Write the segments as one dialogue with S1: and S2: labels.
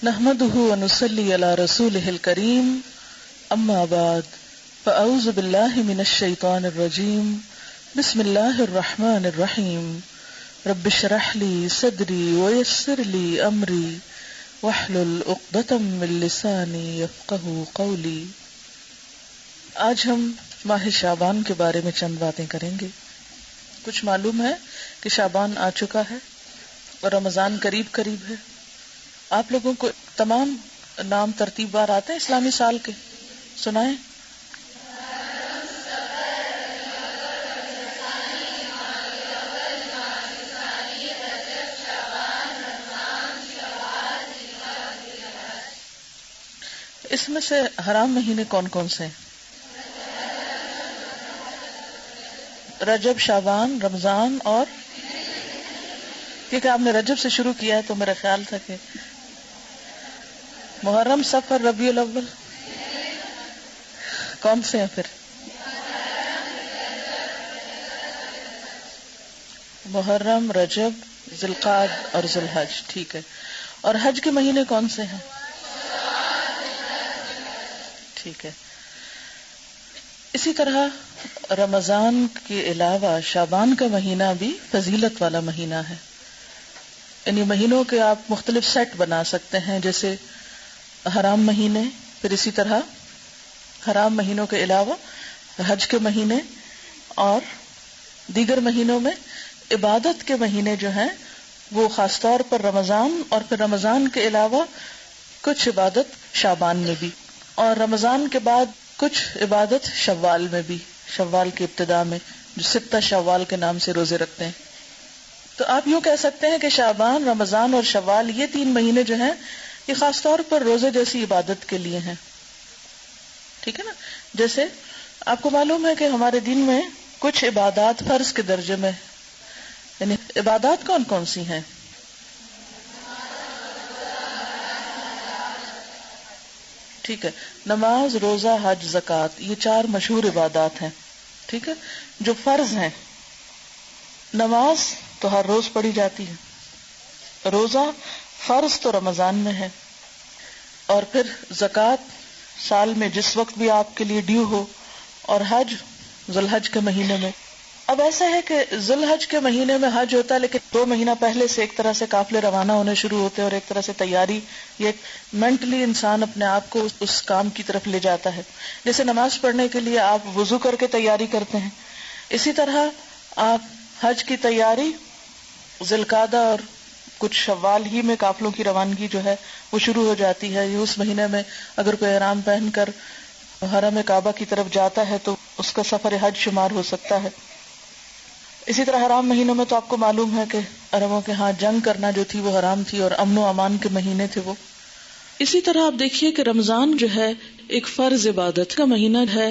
S1: نحمده ونصلي على رسوله الكريم اما بعد فاعوذ بالله من الشيطان الرجيم بسم الله الرحمن الرحيم رب اشرح لي صدري ويسر لي امري واحلل عقدة من لساني يفقهوا قولي۔ آج ہم ماہ شعبان کے بارے میں چند باتیں کریں گے۔ کچھ معلوم ہے کہ شعبان آ چکا ہے اور رمضان قریب قریب ہے۔ آپ لوگوں کو تمام نام ترتیب بار آتے ہیں اسلامی سال کے؟ سنائیں۔ اس میں سے حرام مہینے کون کون سے ہیں؟ رجب، شعبان، رمضان اور کیونکہ آپ نے رجب سے شروع کیا ہے تو میرا خیال تھا کہ محرم، صفر، ربیع الاول کون سے ہیں پھر؟ محرم، رجب، ذوالقعدہ اور ذوالحج، ٹھیک ہے۔ اور حج کے مہینے کون سے ہیں؟ ٹھیک ہے۔ اسی طرح رمضان کے علاوہ شعبان کا مہینہ بھی فضیلت والا مہینہ ہے، یعنی مہینوں کے آپ مختلف سیٹ بنا سکتے ہیں، جیسے حرام مہینے، پھر اسی طرح حرام مہینوں کے علاوہ حج کے مہینے اور دیگر مہینوں میں عبادت کے مہینے جو ہیں وہ خاص طور پر رمضان، اور پھر رمضان کے علاوہ کچھ عبادت شعبان میں بھی، اور رمضان کے بعد کچھ عبادت شوال میں بھی، شوال کی ابتدا میں جو 6 شوال کے نام سے روزے رکھتے ہیں۔ تو آپ یوں کہہ سکتے ہیں کہ شعبان، رمضان اور شوال یہ 3 مہینے جو ہیں یہ خاص طور پر روزے جیسی عبادت کے لیے ہیں، ٹھیک ہے نا۔ جیسے آپ کو معلوم ہے کہ ہمارے دین میں کچھ عبادات فرض کے درجے میں، یعنی عبادات کون کون سی ہیں؟ ٹھیک ہے، نماز، روزہ، حج، زکوٰۃ، یہ 4 مشہور عبادات ہیں، ٹھیک ہے، جو فرض ہیں۔ نماز تو ہر روز پڑھی جاتی ہے، روزہ فرض تو رمضان میں ہے، اور پھر زکوٰۃ سال میں جس وقت بھی آپ کے لیے ڈیو ہو، اور حج ذوالحج کے مہینے میں۔ اب ایسا ہے کہ ذوالحج کے مہینے میں حج ہوتا ہے، لیکن 2 مہینہ پہلے سے ایک طرح سے قافلے روانہ ہونے شروع ہوتے ہیں، اور ایک طرح سے تیاری، یہ مینٹلی انسان اپنے آپ کو اس کام کی طرف لے جاتا ہے۔ جیسے نماز پڑھنے کے لیے آپ وضو کر کے تیاری کرتے ہیں، اسی طرح آپ حج کی تیاری ذوالقعدہ اور کچھ شوال ہی میں قافلوں کی روانگی جو ہے وہ شروع ہو جاتی ہے۔ اس مہینے میں اگر کوئی احرام پہن کر حرم کعبہ کی طرف جاتا ہے تو اس کا سفر حج شمار ہو سکتا ہے۔ اسی طرح حرام مہینوں میں تو آپ کو معلوم ہے کہ عربوں کے ہاں جنگ کرنا جو تھی وہ حرام تھی، اور امن و امان کے مہینے تھے وہ۔ اسی طرح آپ دیکھیے کہ رمضان جو ہے ایک فرض عبادت کا مہینہ ہے،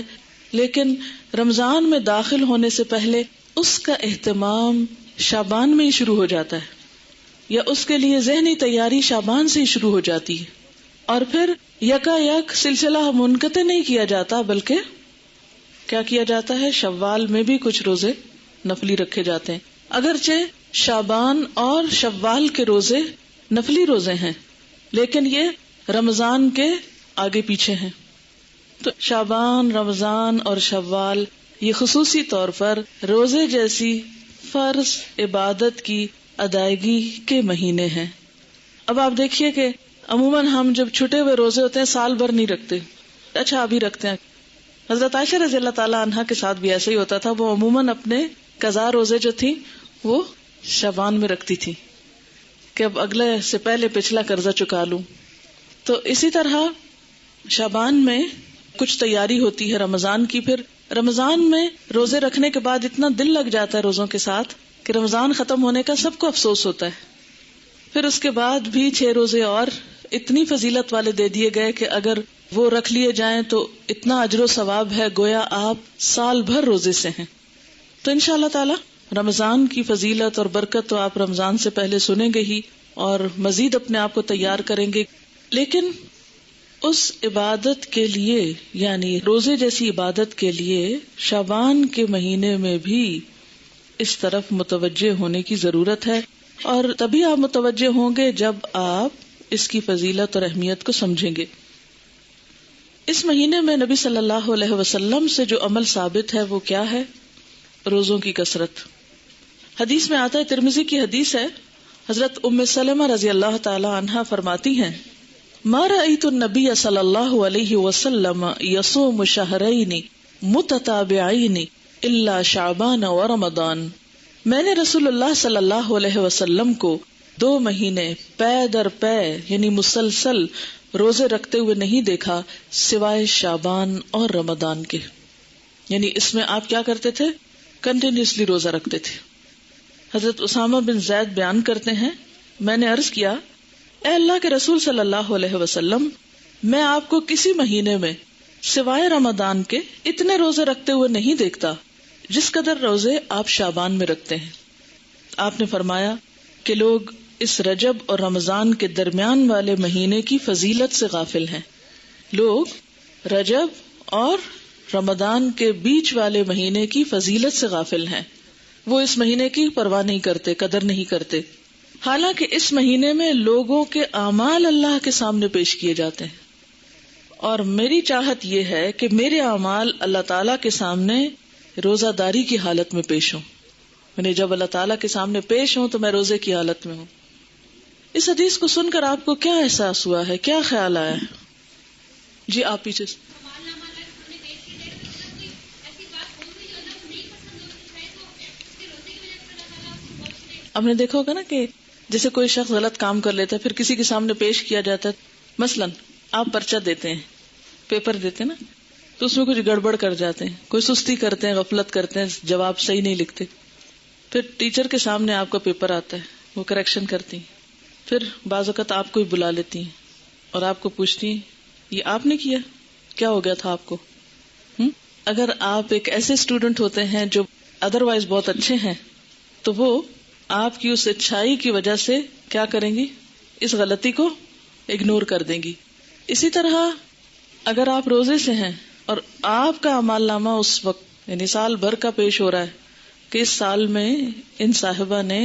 S1: لیکن رمضان میں داخل ہونے سے پہلے اس کا اہتمام شعبان میں ہی شروع ہو جاتا ہے، یا اس کے لیے ذہنی تیاری شعبان سے ہی شروع ہو جاتی ہے، اور پھر یکا یک سلسلہ منقطع نہیں کیا جاتا، بلکہ کیا کیا جاتا ہے، شوال میں بھی کچھ روزے نفلی رکھے جاتے ہیں۔ اگرچہ شعبان اور شوال کے روزے نفلی روزے ہیں، لیکن یہ رمضان کے آگے پیچھے ہیں۔ تو شعبان، رمضان اور شوال یہ خصوصی طور پر روزے جیسی فرض عبادت کی ادائیگی کے مہینے ہیں۔ اب آپ دیکھیے کہ عموماً ہم جب چھٹے ہوئے روزے ہوتے ہیں سال بھر نہیں رکھتے، اچھا ابھی رکھتے ہیں۔ حضرت عائشہ رضی اللہ تعالی عنہا کے ساتھ بھی ایسا ہی ہوتا تھا، وہ عموماً اپنے قضا روزے جو تھی وہ شعبان میں رکھتی تھی کہ اب اگلے سے پہلے پچھلا قرضہ چکا لوں۔ تو اسی طرح شعبان میں کچھ تیاری ہوتی ہے رمضان کی، پھر رمضان میں روزے رکھنے کے بعد اتنا دل لگ جاتا ہے روزوں کے ساتھ کہ رمضان ختم ہونے کا سب کو افسوس ہوتا ہے۔ پھر اس کے بعد بھی 6 روزے اور اتنی فضیلت والے دے دیے گئے کہ اگر وہ رکھ لیے جائیں تو اتنا اجر و ثواب ہے گویا آپ سال بھر روزے سے ہیں۔ تو انشاءاللہ تعالی رمضان کی فضیلت اور برکت تو آپ رمضان سے پہلے سنیں گے ہی، اور مزید اپنے آپ کو تیار کریں گے، لیکن اس عبادت کے لیے یعنی روزے جیسی عبادت کے لیے شعبان کے مہینے میں بھی اس طرف متوجہ ہونے کی ضرورت ہے، اور تبھی آپ متوجہ ہوں گے جب آپ اس کی فضیلت اور اہمیت کو سمجھیں گے۔ اس مہینے میں نبی صلی اللہ علیہ وسلم سے جو عمل ثابت ہے وہ کیا ہے؟ روزوں کی کثرت۔ حدیث میں آتا ہے، ترمذی کی حدیث ہے، حضرت ام سلمہ رضی اللہ تعالی عنہا فرماتی ہیں، ما رأیت النبی صلی اللہ علیہ وسلم یصوم شہرین متتابعین الا شعبان و رمضان۔ میں نے رسول اللہ صلی اللہ علیہ وسلم کو 2 مہینے پے در پے یعنی مسلسل روزے رکھتے ہوئے نہیں دیکھا سوائے شعبان اور رمضان کے۔ یعنی اس میں آپ کیا کرتے تھے؟ کنٹینیوسلی روزہ رکھتے تھے۔ حضرت اسامہ بن زید بیان کرتے ہیں، میں نے عرض کیا، اے اللہ کے رسول صلی اللہ علیہ وسلم، میں آپ کو کسی مہینے میں سوائے رمضان کے اتنے روزے رکھتے ہوئے نہیں دیکھتا جس قدر روزے آپ شعبان میں رکھتے ہیں۔ آپ نے فرمایا کہ لوگ اس رجب اور رمضان کے درمیان والے مہینے کی فضیلت سے غافل ہیں۔ لوگ رجب اور رمضان کے بیچ والے مہینے کی فضیلت سے غافل ہیں، وہ اس مہینے کی پرواہ نہیں کرتے، قدر نہیں کرتے، حالانکہ اس مہینے میں لوگوں کے اعمال اللہ کے سامنے پیش کیے جاتے ہیں۔ اور میری چاہت یہ ہے کہ میرے اعمال اللہ تعالیٰ کے سامنے روزہ داری کی حالت میں پیش ہوں، یعنی جب اللہ تعالیٰ کے سامنے پیش ہوں تو میں روزے کی حالت میں ہوں۔ اس حدیث کو سن کر آپ کو کیا احساس ہوا ہے، کیا خیال آیا ہے؟ جی آپ پیچھے سے۔ آپ نے دیکھا ہوگا نا کہ جیسے کوئی شخص غلط کام کر لیتا ہے پھر کسی کے سامنے پیش کیا جاتا ہے، مثلاً آپ پرچہ دیتے ہیں، پیپر دیتے ہیں نا، تو اس میں کچھ گڑبڑ کر جاتے ہیں، کوئی سستی کرتے ہیں، غفلت کرتے ہیں، جواب صحیح نہیں لکھتے، پھر ٹیچر کے سامنے آپ کا پیپر آتا ہے، وہ کریکشن کرتی ہیں، پھر بعض اوقات آپ کو ہی بلا لیتی ہیں اور آپ کو پوچھتی ہیں یہ آپ نے کیا، کیا ہو گیا تھا آپ کو؟ اگر آپ ایک ایسے اسٹوڈنٹ ہوتے ہیں جو ادروائز بہت اچھے ہیں تو وہ آپ کی اس اچھائی کی وجہ سے کیا کریں گی؟ اس غلطی کو اگنور کر دیں گی۔ اسی طرح اگر آپ روزے سے ہیں اور آپ کا اعمال نامہ اس وقت یعنی سال بھر کا پیش ہو رہا ہے کہ اس سال میں ان صاحبہ نے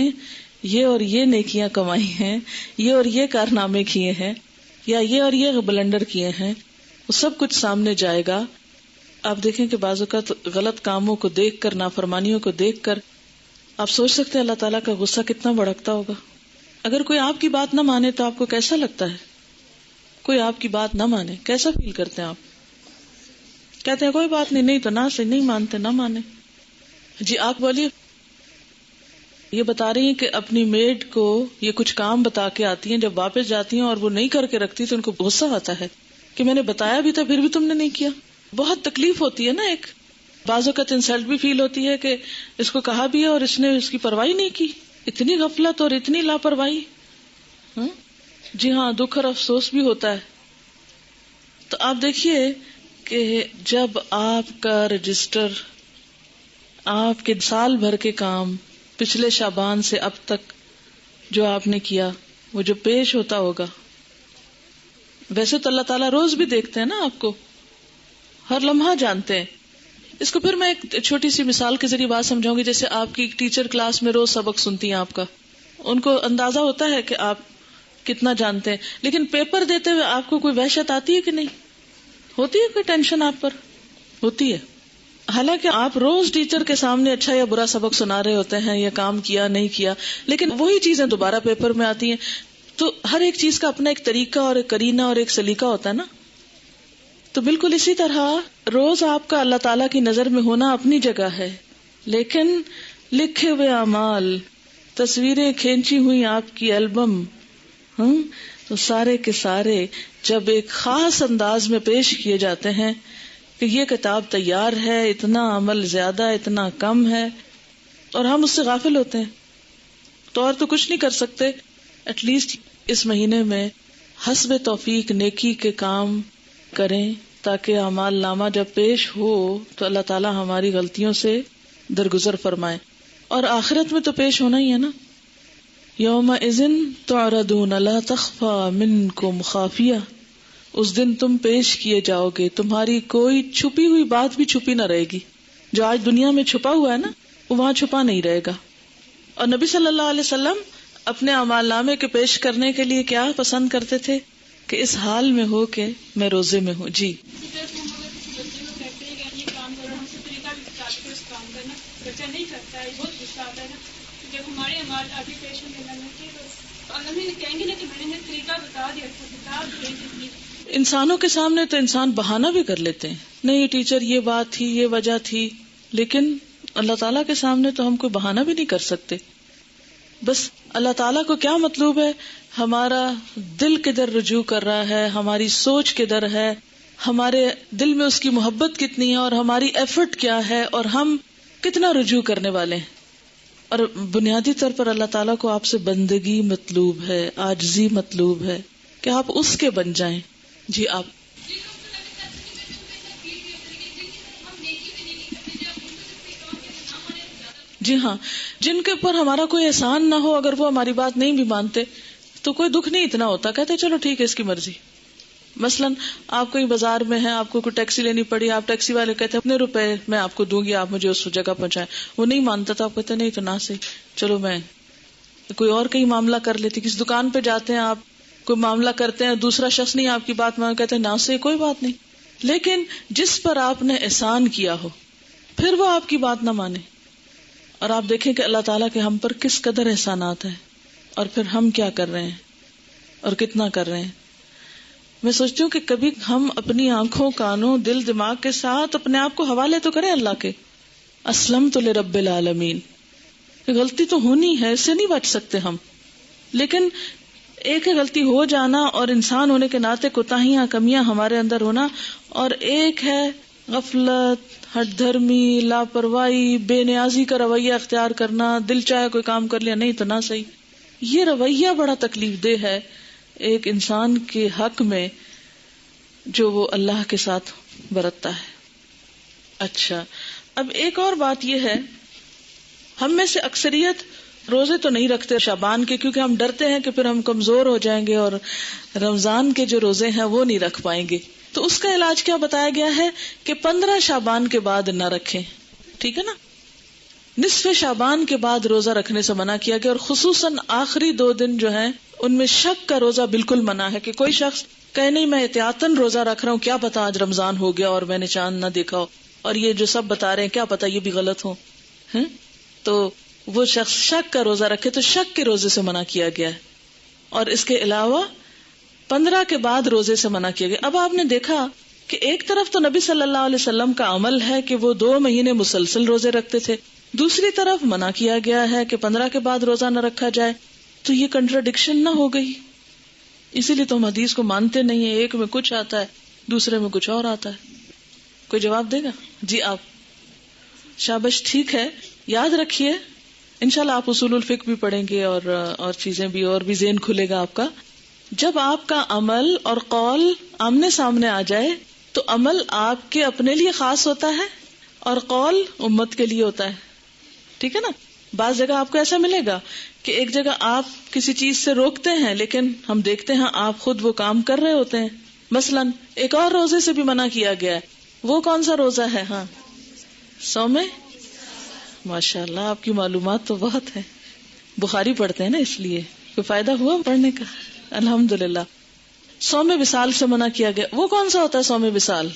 S1: یہ اور یہ نیکیاں کمائی ہیں، یہ اور یہ کارنامے کیے ہیں، یا یہ اور یہ بلنڈر کیے ہیں، وہ سب کچھ سامنے جائے گا۔ آپ دیکھیں کہ بعض اوقات غلط کاموں کو دیکھ کر، نافرمانیوں کو دیکھ کر آپ سوچ سکتے ہیں اللہ تعالیٰ کا غصہ کتنا بھڑکتا ہوگا۔ اگر کوئی آپ کی بات نہ مانے تو آپ کو کیسا لگتا ہے؟ کوئی آپ کی بات نہ مانے کیسا فیل کرتے ہیں آپ؟ کہتے ہیں کوئی بات نہیں، نہیں تو نہ سے، نہیں مانتے نہ مانے۔ جی آپ بولیے۔ یہ بتا رہی ہیں کہ اپنی میڈ کو یہ کچھ کام بتا کے آتی ہیں، جب واپس جاتی ہیں اور وہ نہیں کر کے رکھتی تو ان کو غصہ آتا ہے کہ میں نے بتایا بھی تھا پھر بھی تم نے نہیں کیا۔ بہت تکلیف ہوتی ہے نا، ایک بعض اوقات انسلٹ بھی فیل ہوتی ہے کہ اس کو کہا بھی ہے اور اس نے اس کی پرواہی نہیں کی، اتنی غفلت اور اتنی لاپرواہی۔ جی ہاں، دکھ اور افسوس بھی ہوتا ہے۔ تو آپ دیکھیے کہ جب آپ کا رجسٹر، آپ کے سال بھر کے کام پچھلے شعبان سے اب تک جو آپ نے کیا وہ جو پیش ہوتا ہوگا، ویسے تو اللہ تعالیٰ روز بھی دیکھتے ہیں نا آپ کو، ہر لمحہ جانتے ہیں۔ اس کو پھر میں ایک چھوٹی سی مثال کے ذریعے بات سمجھاؤں گی۔ جیسے آپ کی ٹیچر کلاس میں روز سبق سنتی ہیں آپ کا، ان کو اندازہ ہوتا ہے کہ آپ کتنا جانتے ہیں، لیکن پیپر دیتے ہوئے آپ کو کوئی وحشت آتی ہے کہ نہیں ہوتی ہے؟ کوئی ٹینشن آپ پر ہوتی ہے؟ حالانکہ آپ روز ٹیچر کے سامنے اچھا یا برا سبق سنا رہے ہوتے ہیں، یا کام کیا نہیں کیا، لیکن وہی چیزیں دوبارہ پیپر میں آتی ہیں۔ تو ہر ایک چیز کا اپنا ایک طریقہ اور ایک کرینہ اور ایک سلیقہ ہوتا ہے نا۔ تو بالکل اسی طرح روز آپ کا اللہ تعالیٰ کی نظر میں ہونا اپنی جگہ ہے، لیکن لکھے ہوئے اعمال، تصویریں کھینچی ہوئی آپ کی البم، تو سارے کے سارے جب ایک خاص انداز میں پیش کیے جاتے ہیں کہ یہ کتاب تیار ہے، اتنا عمل زیادہ، اتنا کم ہے، اور ہم اس سے غافل ہوتے ہیں، تو اور تو کچھ نہیں کر سکتے۔ ایٹ لیسٹ اس مہینے میں حسب توفیق نیکی کے کام کریں تاکہ اعمال نامہ جب پیش ہو تو اللہ تعالیٰ ہماری غلطیوں سے درگزر فرمائے۔ اور آخرت میں تو پیش ہونا ہی ہے نا، یومئذ تعرضون لا تخفی منکم خافیہ، اس دن تم پیش کیے جاؤ گے، تمہاری کوئی چھپی ہوئی بات بھی چھپی نہ رہے گی۔ جو آج دنیا میں چھپا ہوا ہے نا، وہ وہاں چھپا نہیں رہے گا۔ اور نبی صلی اللہ علیہ وسلم اپنے اعمال نامے کے پیش کرنے کے لیے کیا پسند کرتے تھے کہ اس حال میں ہو کہ میں روزے میں ہوں. جی
S2: بچہ نہیں کرتا ہے، بہت غصہ آتا ہے نا، جب ہمارے اعمال آگے پیش ہونے لگے تو اللہ نے کہیں گے نا کہ میں نے طریقہ بتا دیا، بتا دیا.
S1: انسانوں کے سامنے تو انسان بہانہ بھی کر لیتے ہیں، نہیں ٹیچر یہ بات تھی، یہ وجہ تھی، لیکن اللہ تعالیٰ کے سامنے تو ہم کوئی بہانہ بھی نہیں کر سکتے. بس اللہ تعالیٰ کو کیا مطلوب ہے، ہمارا دل کدھر رجوع کر رہا ہے، ہماری سوچ کدھر ہے، ہمارے دل میں اس کی محبت کتنی ہے اور ہماری ایفرٹ کیا ہے اور ہم کتنا رجوع کرنے والے ہیں. اور بنیادی طور پر اللہ تعالیٰ کو آپ سے بندگی مطلوب ہے، عاجزی مطلوب ہے کہ آپ اس کے بن جائیں. جی آپ جی ہاں، جن کے اوپر ہمارا کوئی احسان نہ ہو، اگر وہ ہماری بات نہیں بھی مانتے تو کوئی دکھ نہیں اتنا ہوتا، کہتے چلو ٹھیک ہے اس کی مرضی. مثلاً آپ کہیں بازار میں ہیں، آپ کو کوئی ٹیکسی لینی پڑی، آپ ٹیکسی والے کہتے ہیں اپنے روپے میں آپ کو دوں گی، آپ مجھے اس جگہ پہنچائیں. وہ نہیں مانتا تو آپ کہتے نہیں تو نہ صحیح، چلو میں کوئی اور کہیں معاملہ کر لیتی. کسی دکان پہ جاتے ہیں، آپ کوئی معاملہ کرتے ہیں، دوسرا شخص نہیں آپ کی بات مان، کہتے ہیں نہ صحیح، کوئی بات نہیں. لیکن جس پر آپ نے احسان کیا ہو پھر وہ آپ کی بات نہ مانے، اور آپ دیکھیں کہ اللہ تعالیٰ کے ہم پر کس قدر احسانات ہیں اور پھر ہم کیا کر رہے ہیں اور کتنا کر رہے ہیں. میں سوچتی ہوں کہ کبھی ہم اپنی آنکھوں، کانوں، دل، دماغ کے ساتھ اپنے آپ کو حوالے تو کریں اللہ کے. اسلمت لرب العالمین. غلطی تو ہونی ہے، اس سے نہیں بچ سکتے ہم، لیکن ایک ہے غلطی ہو جانا اور انسان ہونے کے ناطے کوتاہیاں، کمیاں ہمارے اندر ہونا، اور ایک ہے غفلت، ہٹ دھرمی، لاپرواہی، بے نیازی کا رویہ اختیار کرنا، دل چاہے کوئی کام کر لیا، نہیں تو نہ صحیح. یہ رویہ بڑا تکلیف دہ ہے ایک انسان کے حق میں جو وہ اللہ کے ساتھ برتتا ہے. اچھا، اب ایک اور بات یہ ہے، ہم میں سے اکثریت روزے تو نہیں رکھتے شعبان کے، کیونکہ ہم ڈرتے ہیں کہ پھر ہم کمزور ہو جائیں گے اور رمضان کے جو روزے ہیں وہ نہیں رکھ پائیں گے. تو اس کا علاج کیا بتایا گیا ہے کہ 15 شعبان کے بعد نہ رکھیں. ٹھیک ہے نا، نصف شعبان کے بعد روزہ رکھنے سے منع کیا گیا، اور خصوصاً آخری 2 دن جو ہیں ان میں شک کا روزہ بالکل منع ہے، کہ کوئی شخص کہے نہیں میں احتیاطاً روزہ رکھ رہا ہوں، کیا پتا آج رمضان ہو گیا اور میں نے چاند نہ دیکھا ہو، اور یہ جو سب بتا رہے ہیں کیا پتا یہ بھی غلط ہو. تو وہ شخص شک کا روزہ رکھے، تو شک کے روزے سے منع کیا گیا ہے. اور اس کے علاوہ 15 کے بعد روزے سے منع کیا گیا. اب آپ نے دیکھا کہ ایک طرف تو نبی صلی اللہ علیہ وسلم کا عمل ہے کہ وہ 2 مہینے مسلسل روزے رکھتے تھے، دوسری طرف منع کیا گیا ہے کہ 15 کے بعد روزہ نہ رکھا جائے. تو یہ کنٹراڈکشن نہ ہو گئی؟ اسی لیے تو ہم حدیث کو مانتے نہیں ہیں، ایک میں کچھ آتا ہے دوسرے میں کچھ اور آتا ہے. کوئی جواب دے گا؟ جی آپ. شابش، ٹھیک ہے، یاد رکھیے انشاءاللہ آپ اصول الفقہ بھی پڑھیں گے اور چیزیں بھی، اور بھی ذہن کھلے گا آپ کا. جب آپ کا عمل اور قول آمنے سامنے آ جائے تو عمل آپ کے اپنے لیے خاص ہوتا ہے اور قول امت کے لیے ہوتا ہے. ٹھیک ہے نا؟ بعض جگہ آپ کو ایسا ملے گا کہ ایک جگہ آپ کسی چیز سے روکتے ہیں لیکن ہم دیکھتے ہیں آپ خود وہ کام کر رہے ہوتے ہیں. مثلاً ایک اور روزے سے بھی منع کیا گیا ہے. وہ کون سا روزہ ہے؟ ہاں، صوم. ماشاء اللہ آپ کی معلومات تو بہت ہے. بخاری پڑھتے ہیں نا، اس لیے کوئی فائدہ ہوا پڑھنے کا؟ الحمدللہ. صوم وصال سے منع کیا گیا. وہ کون سا ہوتا ہے صوم وصال؟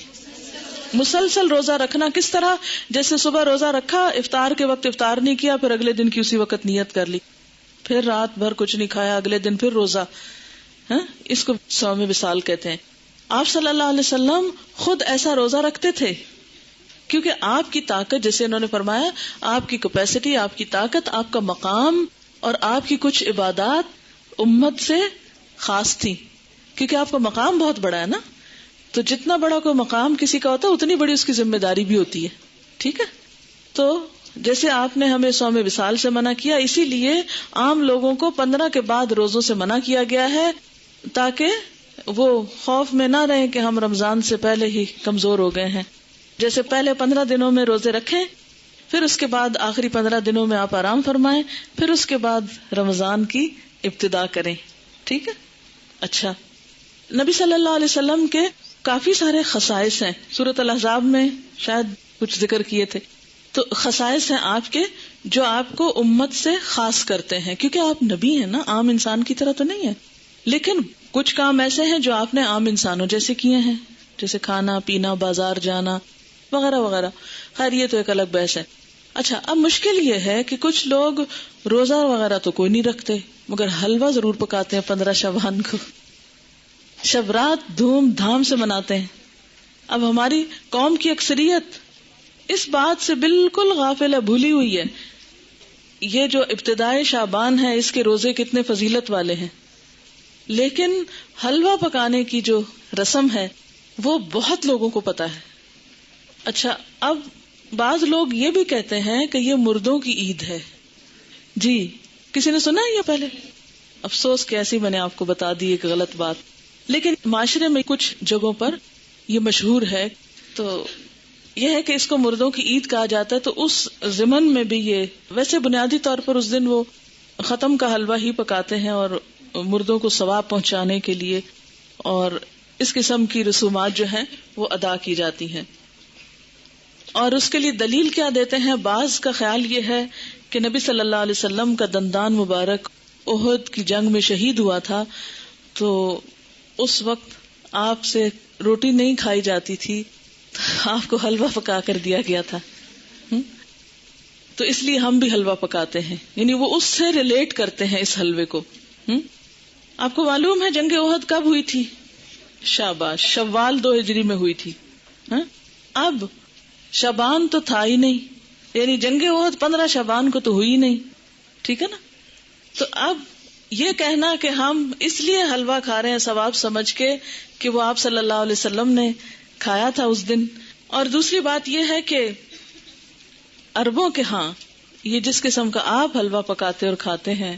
S1: مسلسل روزہ رکھنا. کس طرح؟ جیسے صبح روزہ رکھا، افطار کے وقت افطار نہیں کیا، پھر اگلے دن کی اسی وقت نیت کر لی، پھر رات بھر کچھ نہیں کھایا، اگلے دن پھر روزہ. اس کو صوم وصال کہتے ہیں. آپ صلی اللہ علیہ وسلم خود ایسا روزہ رکھتے تھے کیونکہ آپ کی طاقت، جیسے انہوں نے فرمایا، آپ کی کیپیسٹی، آپ کی طاقت، آپ کا مقام اور آپ کی کچھ عبادات امت سے خاص تھی، کیونکہ آپ کا مقام بہت بڑا ہے نا. تو جتنا بڑا کوئی مقام کسی کا ہوتا ہے اتنی بڑی اس کی ذمہ داری بھی ہوتی ہے. ٹھیک ہے؟ تو جیسے آپ نے ہمیں صوم وصال سے منع کیا، اسی لیے عام لوگوں کو 15 کے بعد روزوں سے منع کیا گیا ہے، تاکہ وہ خوف میں نہ رہیں کہ ہم رمضان سے پہلے ہی کمزور ہو گئے ہیں. جیسے پہلے 15 دنوں میں روزے رکھیں، پھر اس کے بعد آخری 15 دنوں میں آپ آرام فرمائیں، پھر اس کے بعد رمضان کی ابتدا کریں. ٹھیک ہے؟ اچھا، نبی صلی اللہ علیہ وسلم کے کافی سارے خصائص ہیں. سورۃ الاحزاب میں شاید کچھ ذکر کیے تھے. تو خصائص ہیں آپ کے جو آپ کو امت سے خاص کرتے ہیں، کیونکہ آپ نبی ہیں نا، عام انسان کی طرح تو نہیں ہے. لیکن کچھ کام ایسے ہیں جو آپ نے عام انسانوں جیسے کیے ہیں، جیسے کھانا پینا، بازار جانا وغیرہ وغیرہ. خیر یہ تو ایک الگ بحث ہے. اچھا، اب مشکل یہ ہے کہ کچھ لوگ روزہ وغیرہ تو کوئی نہیں رکھتے، مگر حلوہ ضرور پکاتے ہیں 15 شعبان کو، شب رات دھوم دھام سے مناتے ہیں. اب ہماری قوم کی اکثریت اس بات سے بالکل غافل ہے، بھولی ہوئی ہے. یہ جو ابتدائے شعبان ہے اس کے روزے کتنے فضیلت والے ہیں، لیکن حلوہ پکانے کی جو رسم ہے وہ بہت لوگوں کو پتا ہے. اچھا، اب بعض لوگ یہ بھی کہتے ہیں کہ یہ مردوں کی عید ہے. جی، کسی نے سنا ہے یہ پہلے؟ افسوس کہ ایسی میں نے آپ کو بتا دی ایک غلط بات. لیکن معاشرے میں کچھ جگہوں پر یہ مشہور ہے. تو یہ ہے کہ اس کو مردوں کی عید کہا جاتا ہے. تو اس ضمن میں بھی یہ ویسے بنیادی طور پر اس دن وہ ختم کا حلوہ ہی پکاتے ہیں اور مردوں کو ثواب پہنچانے کے لیے، اور اس قسم کی رسومات جو ہیں وہ ادا کی جاتی ہیں. اور اس کے لیے دلیل کیا دیتے ہیں؟ بعض کا خیال یہ ہے کہ نبی صلی اللہ علیہ وسلم کا دندان مبارک احد کی جنگ میں شہید ہوا تھا، تو اس وقت آپ سے روٹی نہیں کھائی جاتی تھی، آپ کو حلوہ پکا کر دیا گیا تھا. تو اس لیے ہم بھی حلوہ پکاتے ہیں، یعنی وہ اس سے ریلیٹ کرتے ہیں اس حلوے کو. آپ کو معلوم ہے جنگ احد کب ہوئی تھی؟ شاباش، شوال 2 ہجری میں ہوئی تھی. اب شعبان تو تھا ہی نہیں، یعنی جنگ احد 15 شعبان کو تو ہوئی نہیں. ٹھیک ہے نا؟ تو اب یہ کہنا کہ ہم اس لیے حلوہ کھا رہے ہیں ثواب سمجھ کے کہ وہ آپ صلی اللہ علیہ وسلم نے کھایا تھا اس دن. اور دوسری بات یہ ہے کہ عربوں کے ہاں یہ جس قسم کا آپ حلوہ پکاتے اور کھاتے ہیں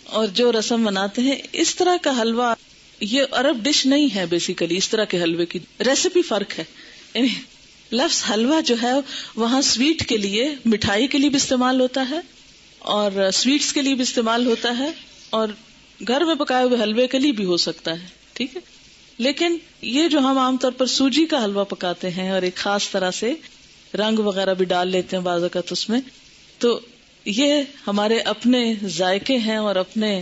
S1: اور جو رسم مناتے ہیں، اس طرح کا حلوہ یہ عرب ڈش نہیں ہے. بیسیکلی اس طرح کے حلوے کی ریسیپی فرق ہے. یعنی لفظ حلوہ جو ہے وہاں سویٹ کے لیے، مٹھائی کے لیے بھی استعمال ہوتا ہے اور سویٹس کے لیے بھی استعمال ہوتا ہے، اور گھر میں پکائے ہوئے حلوے کے لیے بھی ہو سکتا ہے. ٹھیک ہے، لیکن یہ جو ہم عام طور پر سوجی کا حلوہ پکاتے ہیں اور ایک خاص طرح سے رنگ وغیرہ بھی ڈال لیتے ہیں بعض اوقات اس میں، تو یہ ہمارے اپنے ذائقے ہیں اور اپنے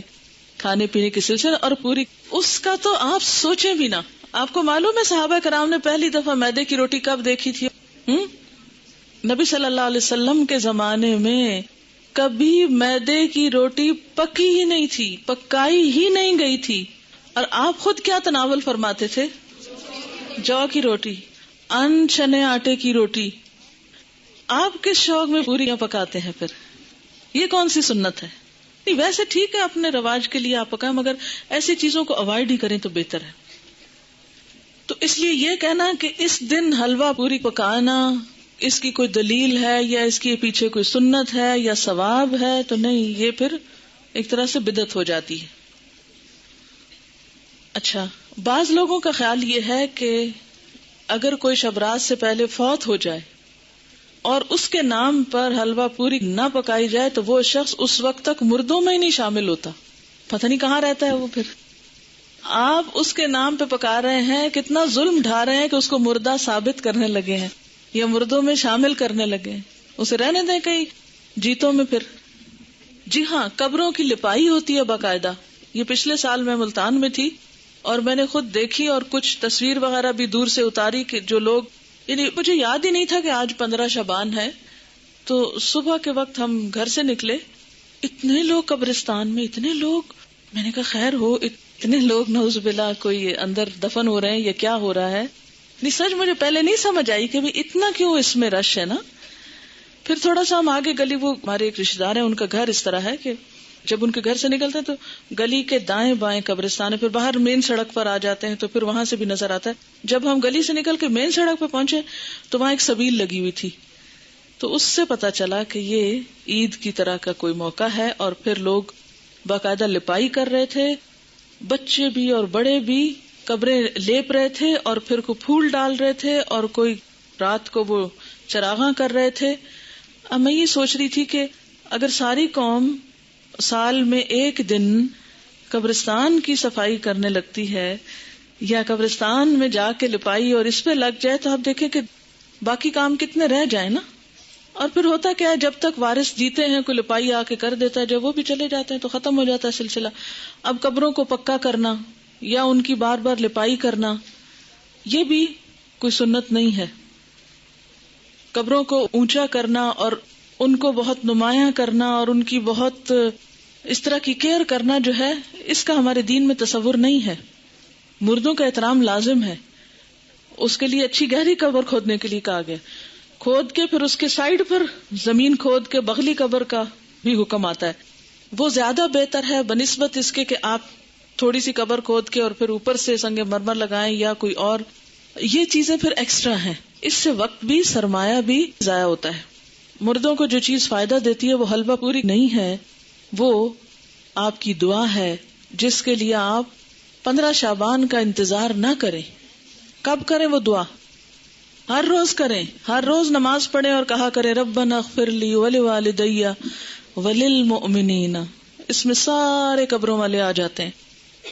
S1: کھانے پینے کے سلسلے، اور پوری اس کا تو آپ سوچیں بھی نہ. آپ کو معلوم ہے صحابہ کرام نے پہلی دفعہ میدے کی روٹی کب دیکھی تھی؟ نبی صلی اللہ علیہ وسلم کے زمانے میں کبھی میدے کی روٹی پکی ہی نہیں تھی، پکائی ہی نہیں گئی تھی. اور آپ خود کیا تناول فرماتے تھے؟ جو کی روٹی، ان چنے آٹے کی روٹی. آپ کس شوق میں پوریاں پکاتے ہیں پھر؟ یہ کون سی سنت ہے؟ ویسے ٹھیک ہے اپنے رواج کے لیے آپ پکائیں، مگر ایسی چیزوں کو اوائڈ ہی کریں تو بہتر ہے. تو اس لیے یہ کہنا کہ اس دن حلوہ پوری پکانا اس کی کوئی دلیل ہے یا اس کے پیچھے کوئی سنت ہے یا ثواب ہے، تو نہیں، یہ پھر ایک طرح سے بدعت ہو جاتی ہے. اچھا، بعض لوگوں کا خیال یہ ہے کہ اگر کوئی شب رات سے پہلے فوت ہو جائے اور اس کے نام پر حلوہ پوری نہ پکائی جائے تو وہ شخص اس وقت تک مردوں میں ہی نہیں شامل ہوتا. پتہ نہیں کہاں رہتا ہے وہ. پھر آپ اس کے نام پہ پکا رہے ہیں، کتنا ظلم ڈھا رہے ہیں کہ اس کو مردہ ثابت کرنے لگے ہیں یا مردوں میں شامل کرنے لگے ہیں. اسے رہنے دیں کہیں جیتوں میں. پھر جی ہاں، قبروں کی لپائی ہوتی ہے باقاعدہ. یہ پچھلے سال میں ملتان میں تھی اور میں نے خود دیکھی اور کچھ تصویر وغیرہ بھی دور سے اتاری کہ جو لوگ، یعنی مجھے یاد ہی نہیں تھا کہ آج 15 شعبان ہے. تو صبح کے وقت ہم گھر سے نکلے، اتنے لوگ قبرستان میں، اتنے لوگ. میں نے کہا خیر ہو، اتنے لوگ نعوذ باللہ کوئی اندر دفن ہو رہے ہیں یا کیا ہو رہا ہے. نہیں، سچ مجھے پہلے نہیں سمجھ آئی کہ اتنا کیوں اس میں رش ہے نا. پھر تھوڑا سا ہم آگے گلی، وہ ہمارے ایک رشتے دار ہیں، ان کا گھر اس طرح ہے کہ جب ان کے گھر سے نکلتے ہیں تو گلی کے دائیں بائیں قبرستان ہے، پھر باہر مین سڑک پر آ جاتے ہیں تو پھر وہاں سے بھی نظر آتا ہے. جب ہم گلی سے نکل کے مین سڑک پہ پہنچے تو وہاں ایک سبیل لگی ہوئی تھی، تو اس سے پتا چلا کہ یہ عید کی طرح کا کوئی موقع ہے. اور پھر لوگ باقاعدہ لپائی کر رہے تھے، بچے بھی اور بڑے بھی قبریں لیپ رہے تھے اور پھر کو پھول ڈال رہے تھے اور کوئی رات کو وہ چراغاں کر رہے تھے. اب میں یہ سوچ رہی تھی کہ اگر ساری قوم سال میں ایک دن قبرستان کی صفائی کرنے لگتی ہے یا قبرستان میں جا کے لپائی اور اس پہ لگ جائے تو آپ دیکھیں کہ باقی کام کتنے رہ جائیں نا. اور پھر ہوتا کیا ہے، جب تک وارث جیتے ہیں کوئی لپائی آ کے کر دیتا ہے، جب وہ بھی چلے جاتے ہیں تو ختم ہو جاتا ہے سلسلہ. اب قبروں کو پکا کرنا یا ان کی بار بار لپائی کرنا یہ بھی کوئی سنت نہیں ہے. قبروں کو اونچا کرنا اور ان کو بہت نمایاں کرنا اور ان کی بہت اس طرح کی کیئر کرنا جو ہے، اس کا ہمارے دین میں تصور نہیں ہے. مردوں کا احترام لازم ہے، اس کے لیے اچھی گہری قبر کھودنے کے لیے کہا گیا، کھود کے پھر اس کے سائڈ پر زمین کھود کے بغلی قبر کا بھی حکم آتا ہے. وہ زیادہ بہتر ہے بنسبت اس کے کہ آپ تھوڑی سی قبر کھود کے اور پھر اوپر سے سنگ مرمر لگائیں یا کوئی اور. یہ چیزیں پھر ایکسٹرا ہیں، اس سے وقت بھی سرمایہ بھی ضائع ہوتا ہے. مردوں کو جو چیز فائدہ دیتی ہے وہ حلوہ پوری نہیں ہے، وہ آپ کی دعا ہے، جس کے لیے آپ 15 شعبان کا انتظار نہ کریں. کب کریں وہ دعا؟ ہر روز کریں، ہر روز نماز پڑھیں اور کہا کریں ربنا اغفر لی ولوالدی وللمؤمنین. اس میں سارے قبروں والے آ جاتے ہیں.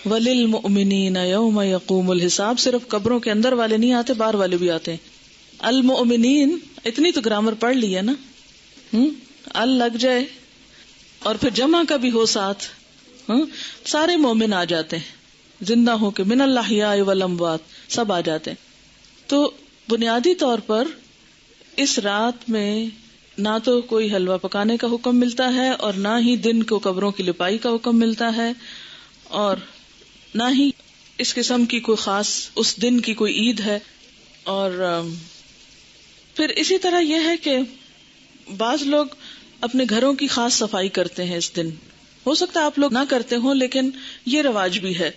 S1: وللمؤمنین یوم یقوم الحساب. صرف قبروں کے اندر والے نہیں آتے، باہر والے بھی آتے ہیں. المؤمنین، اتنی تو گرامر پڑھ لی ہے نا، ال لگ جائے اور پھر جمع کا بھی ہو ساتھ، سارے مومن آ جاتے ہیں، زندہ ہو کے، من الاحیاء والاموات سب آ جاتے ہیں. تو بنیادی طور پر اس رات میں نہ تو کوئی حلوہ پکانے کا حکم ملتا ہے اور نہ ہی دن کو قبروں کی لپائی کا حکم ملتا ہے، اور نہ ہی اس قسم کی کوئی خاص اس دن کی کوئی عید ہے. اور پھر اسی طرح یہ ہے کہ بعض لوگ اپنے گھروں کی خاص صفائی کرتے ہیں اس دن. ہو سکتا ہے آپ لوگ نہ کرتے ہوں، لیکن یہ رواج بھی ہے.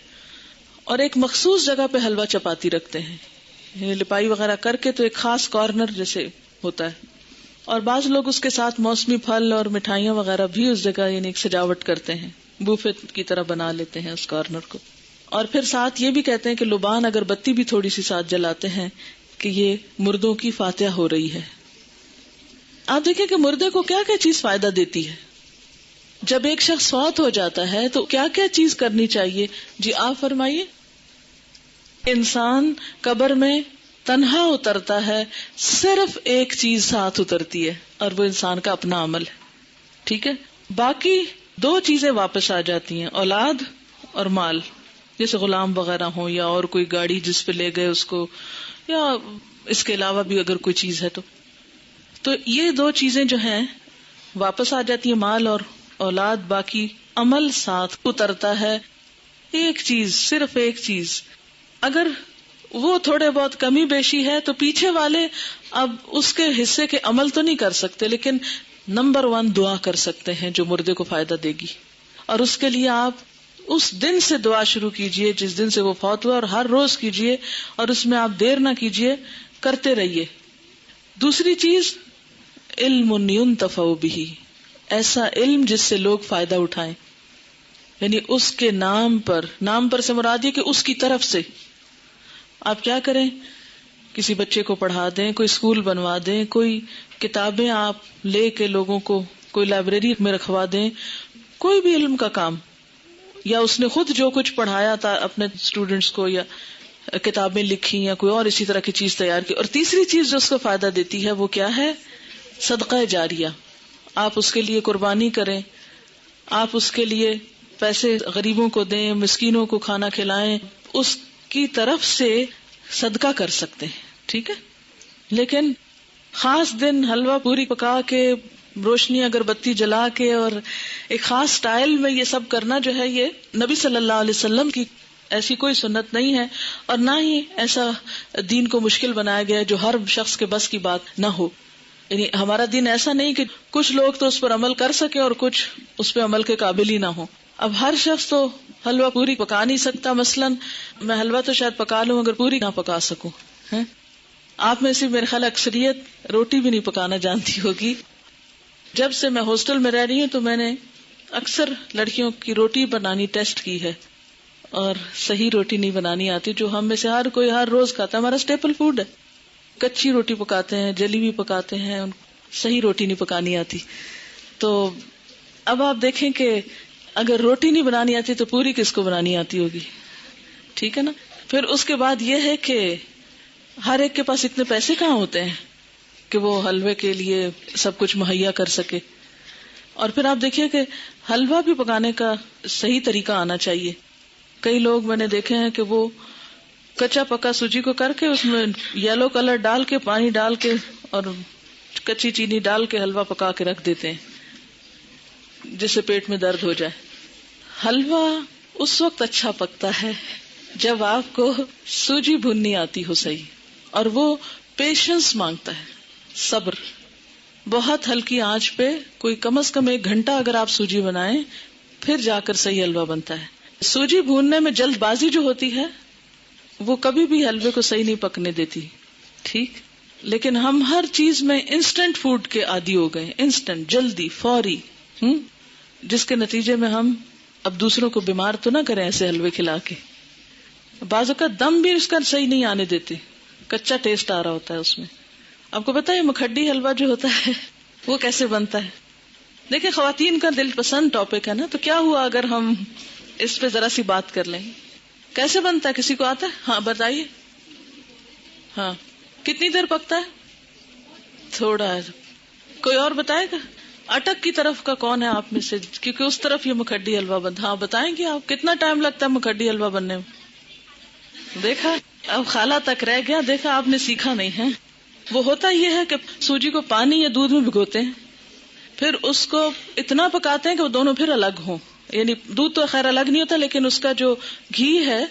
S1: اور ایک مخصوص جگہ پہ حلوہ چپاتی رکھتے ہیں، لپائی وغیرہ کر کے، تو ایک خاص کارنر جیسے ہوتا ہے. اور بعض لوگ اس کے ساتھ موسمی پھل اور مٹھائیاں وغیرہ بھی اس جگہ یعنی ایک سجاوٹ کرتے ہیں، بوفے کی طرح بنا لیتے ہیں اس کارنر کو. اور پھر ساتھ یہ بھی کہتے ہیں کہ لبان اگر بتی بھی تھوڑی سی ساتھ جلاتے ہیں کہ یہ مردوں کی فاتحہ ہو رہی ہے. آپ دیکھیں کہ مردے کو کیا کیا چیز فائدہ دیتی ہے. جب ایک شخص فوت ہو جاتا ہے تو کیا کیا چیز کرنی چاہیے؟ جی آپ فرمائیے. انسان قبر میں تنہا اترتا ہے، صرف ایک چیز ساتھ اترتی ہے اور وہ انسان کا اپنا عمل ہے. ٹھیک ہے، باقی 2 چیزیں واپس آ جاتی ہیں، اولاد اور مال، جیسے غلام وغیرہ ہوں یا اور کوئی گاڑی جس پہ لے گئے اس کو، یا اس کے علاوہ بھی اگر کوئی چیز ہے تو یہ 2 چیزیں جو ہیں واپس آ جاتی ہیں، مال اور اولاد. باقی عمل ساتھ اترتا ہے. ایک چیز، صرف ایک چیز، اگر وہ تھوڑے بہت کمی بیشی ہے تو پیچھے والے اب اس کے حصے کے عمل تو نہیں کر سکتے، لیکن نمبر 1 دعا کر سکتے ہیں جو مردے کو فائدہ دے گی. اور اس کے لیے آپ اس دن سے دعا شروع کیجئے جس دن سے وہ فوت ہوا، اور ہر روز کیجئے، اور اس میں آپ دیر نہ کیجئے، کرتے رہیے. دوسری چیز، علم ينتفع به، ایسا علم جس سے لوگ فائدہ اٹھائیں، یعنی اس کے نام پر سے مراد یہ کہ اس کی طرف سے. آپ کیا کریں؟ کسی بچے کو پڑھا دیں، کوئی اسکول بنوا دیں، کوئی کتابیں آپ لے کے لوگوں کو کوئی لائبریری میں رکھوا دیں، کوئی بھی علم کا کام، یا اس نے خود جو کچھ پڑھایا تھا اپنے اسٹوڈنٹس کو، یا کتابیں لکھی، یا کوئی اور اسی طرح کی چیز تیار کی. اور تیسری چیز جو اس کو فائدہ دیتی ہے وہ کیا ہے؟ صدقہ جاریہ. آپ اس کے لیے قربانی کریں، آپ اس کے لیے پیسے غریبوں کو دیں، مسکینوں کو کھانا کھلائیں، اس کی طرف سے صدقہ کر سکتے ہیں. ٹھیک ہے، لیکن خاص دن حلوہ پوری پکا کے، روشنی اگربتی جلا کے اور ایک خاص سٹائل میں یہ سب کرنا جو ہے، یہ نبی صلی اللہ علیہ وسلم کی ایسی کوئی سنت نہیں ہے، اور نہ ہی ایسا دین کو مشکل بنایا گیا ہے جو ہر شخص کے بس کی بات نہ ہو. یعنی ہمارا دین ایسا نہیں کہ کچھ لوگ تو اس پر عمل کر سکیں اور کچھ اس پہ عمل کے قابل ہی نہ ہو. اب ہر شخص تو حلوہ پوری پکا نہیں سکتا. مثلا میں حلوہ تو شاید پکا لوں اگر پوری نہ پکا سکوں. آپ میں سے میرے خیال اکثریت روٹی بھی نہیں پکانا جانتی ہوگی. جب سے میں ہاسٹل میں رہ رہی ہوں تو میں نے اکثر لڑکیوں کی روٹی بنانی ٹیسٹ کی ہے، اور صحیح روٹی نہیں بنانی آتی، جو ہم میں سے ہر کوئی ہر روز کھاتا ہے. ہمارا اسٹیپل فوڈ ہے. کچی روٹی پکاتے ہیں، جلی بھی پکاتے ہیں، صحیح روٹی نہیں پکانی آتی. تو اب آپ دیکھیں کہ اگر روٹی نہیں بنانی آتی تو پوری کس کو بنانی آتی ہوگی. ٹھیک ہے نا. پھر اس کے بعد یہ ہے کہ ہر ایک کے پاس اتنے پیسے کہاں ہوتے ہیں. کہ وہ حلوے کے لیے سب کچھ مہیا کر سکے. اور پھر آپ دیکھیے کہ حلوہ بھی پکانے کا صحیح طریقہ آنا چاہیے. کئی لوگ میں نے دیکھے ہیں کہ وہ کچا پکا سوجی کو کر کے اس میں یلو کلر ڈال کے پانی ڈال کے اور کچی چینی ڈال کے حلوہ پکا کے رکھ دیتے ہیں جس سے پیٹ میں درد ہو جائے. حلوہ اس وقت اچھا پکتا ہے جب آپ کو سوجی بھوننی آتی ہو صحیح, اور وہ پیشنس مانگتا ہے, صبر. بہت ہلکی آنچ پہ کوئی کم از کم 1 گھنٹہ اگر آپ سوجی بنائیں پھر جا کر صحیح حلوہ بنتا ہے. سوجی بھوننے میں جلد بازی جو ہوتی ہے وہ کبھی بھی حلوے کو صحیح نہیں پکنے دیتی, ٹھیک. لیکن ہم ہر چیز میں انسٹنٹ فوڈ کے عادی ہو گئے, انسٹنٹ, جلدی, فوری, جس کے نتیجے میں ہم اب دوسروں کو بیمار تو نہ کریں ایسے حلوے کھلا کے. بعض اوقات دم بھی اس کا صحیح نہیں آنے دیتے, کچا ٹیسٹ آ رہا ہوتا ہے اس میں. آپ کو پتا ہے مکھڈی حلوہ جو ہوتا ہے وہ کیسے بنتا ہے؟ دیکھیں خواتین کا دل پسند ٹاپک ہے نا, تو کیا ہوا اگر ہم اس پہ ذرا سی بات کر لیں. کیسے بنتا ہے, کسی کو آتا ہے؟ ہاں بتائیے. ہاں کتنی دیر پکتا ہے؟ تھوڑا ہے. کوئی اور بتائے گا؟ اٹک کی طرف کا کون ہے آپ میں سے, کیونکہ اس طرف یہ مکھڈی حلوہ بنتا. ہاں بتائیں گے آپ کتنا ٹائم لگتا ہے مکھڈی حلوہ بننے میں؟ دیکھا اب خالہ تک رہ گیا, دیکھا آپ نے سیکھا نہیں ہے. وہ ہوتا یہ ہے کہ سوجی کو پانی یا دودھ میں بھگوتے ہیں, پھر اس کو اتنا پکاتے ہیں کہ وہ دونوں پھر الگ ہوں. یعنی دودھ تو خیر الگ نہیں ہوتا, لیکن اس کا جو گھی ہے,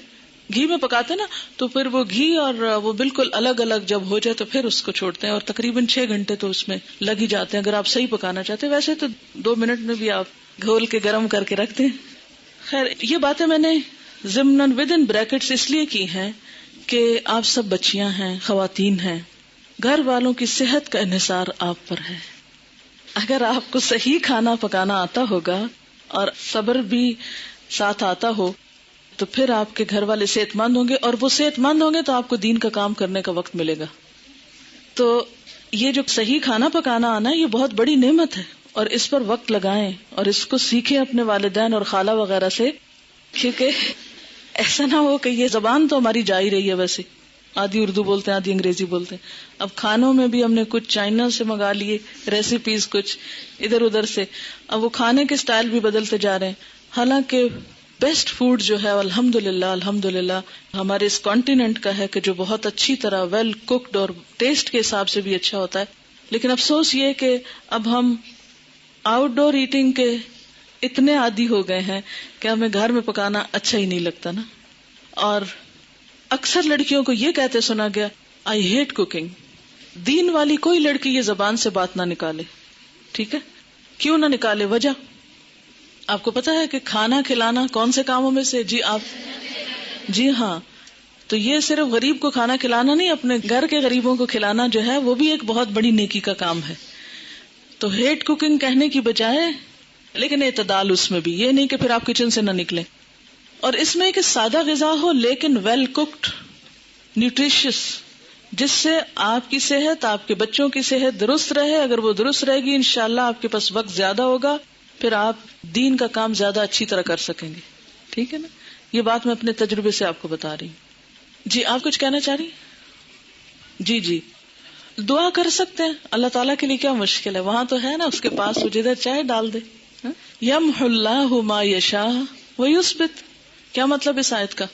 S1: گھی میں پکاتے نا, تو پھر وہ گھی اور وہ بالکل الگ الگ جب ہو جائے تو پھر اس کو چھوڑتے ہیں, اور تقریباً 6 گھنٹے تو اس میں لگ ہی جاتے ہیں اگر آپ صحیح پکانا چاہتے ہیں. ویسے تو 2 منٹ میں بھی آپ گھول کے گرم کر کے رکھتے ہیں. خیر یہ باتیں میں نے ضمن ود ان بریکٹس اس لیے کی ہیں کہ آپ سب بچیاں ہیں, خواتین ہیں, گھر والوں کی صحت کا انحصار آپ پر ہے. اگر آپ کو صحیح کھانا پکانا آتا ہوگا اور صبر بھی ساتھ آتا ہو تو پھر آپ کے گھر والے صحت مند ہوں گے, اور وہ صحت مند ہوں گے تو آپ کو دین کا کام کرنے کا وقت ملے گا. تو یہ جو صحیح کھانا پکانا آنا یہ بہت بڑی نعمت ہے, اور اس پر وقت لگائیں اور اس کو سیکھیں اپنے والدین اور خالہ وغیرہ سے, کیونکہ ایسا نہ ہو کہ یہ زبان تو ہماری جا ہی رہی ہے, ویسے آدھی اردو بولتے ہیں آدھی انگریزی بولتے ہیں. اب کھانوں میں بھی ہم نے کچھ چائنا سے منگا لیے ریسیپیز, کچھ ادھر ادھر سے, اب وہ کھانے کے سٹائل بھی بدلتے جا رہے ہیں. حالانکہ بیسٹ فوڈ جو ہے الحمدللہ ہمارے اس کانٹیننٹ کا ہے کہ جو بہت اچھی طرح ویل کوکڈ اور ٹیسٹ کے حساب سے بھی اچھا ہوتا ہے. لیکن افسوس یہ کہ اب ہم آؤٹ ڈور ایٹنگ کے اتنے عادی ہو گئے ہیں کہ ہمیں گھر میں پکانا اچھا ہی نہیں لگتا نا. اور اکثر لڑکیوں کو یہ کہتے سنا گیا آئی ہیٹ کوکنگ. دین والی کوئی لڑکی یہ زبان سے بات نہ نکالے, ٹھیک ہے, کیوں نہ نکالے؟ وجہ آپ کو پتا ہے کہ کھانا کھلانا کون سے کاموں میں سے, جی ہاں, تو یہ صرف غریب کو کھانا کھلانا نہیں, اپنے گھر کے غریبوں کو کھلانا جو ہے وہ بھی ایک بہت بڑی نیکی کا کام ہے. تو ہیٹ کوکنگ کہنے کی بجائے, لیکن اعتدال اس میں بھی, یہ نہیں کہ پھر آپ کچن سے نہ نکلیں. اور اس میں کہ سادہ غذا ہو لیکن ویل کوکڈ, نیوٹریشس, جس سے آپ کی صحت, آپ کے بچوں کی صحت درست رہے. اگر وہ درست رہے گی انشاءاللہ آپ کے پاس وقت زیادہ ہوگا, پھر آپ دین کا کام زیادہ اچھی طرح کر سکیں گے. ٹھیک ہے نا, یہ بات میں اپنے تجربے سے آپ کو بتا رہی ہوں. جی آپ کچھ کہنا چاہ رہی؟ جی دعا کر سکتے ہیں, اللہ تعالیٰ کے لیے کیا مشکل ہے, وہاں تو ہے نا اس کے پاس, وہ جدھر چاہے ڈال دے. یمحو اللہ ما یشاء ویثبت. کیا مطلب اس آیت کا؟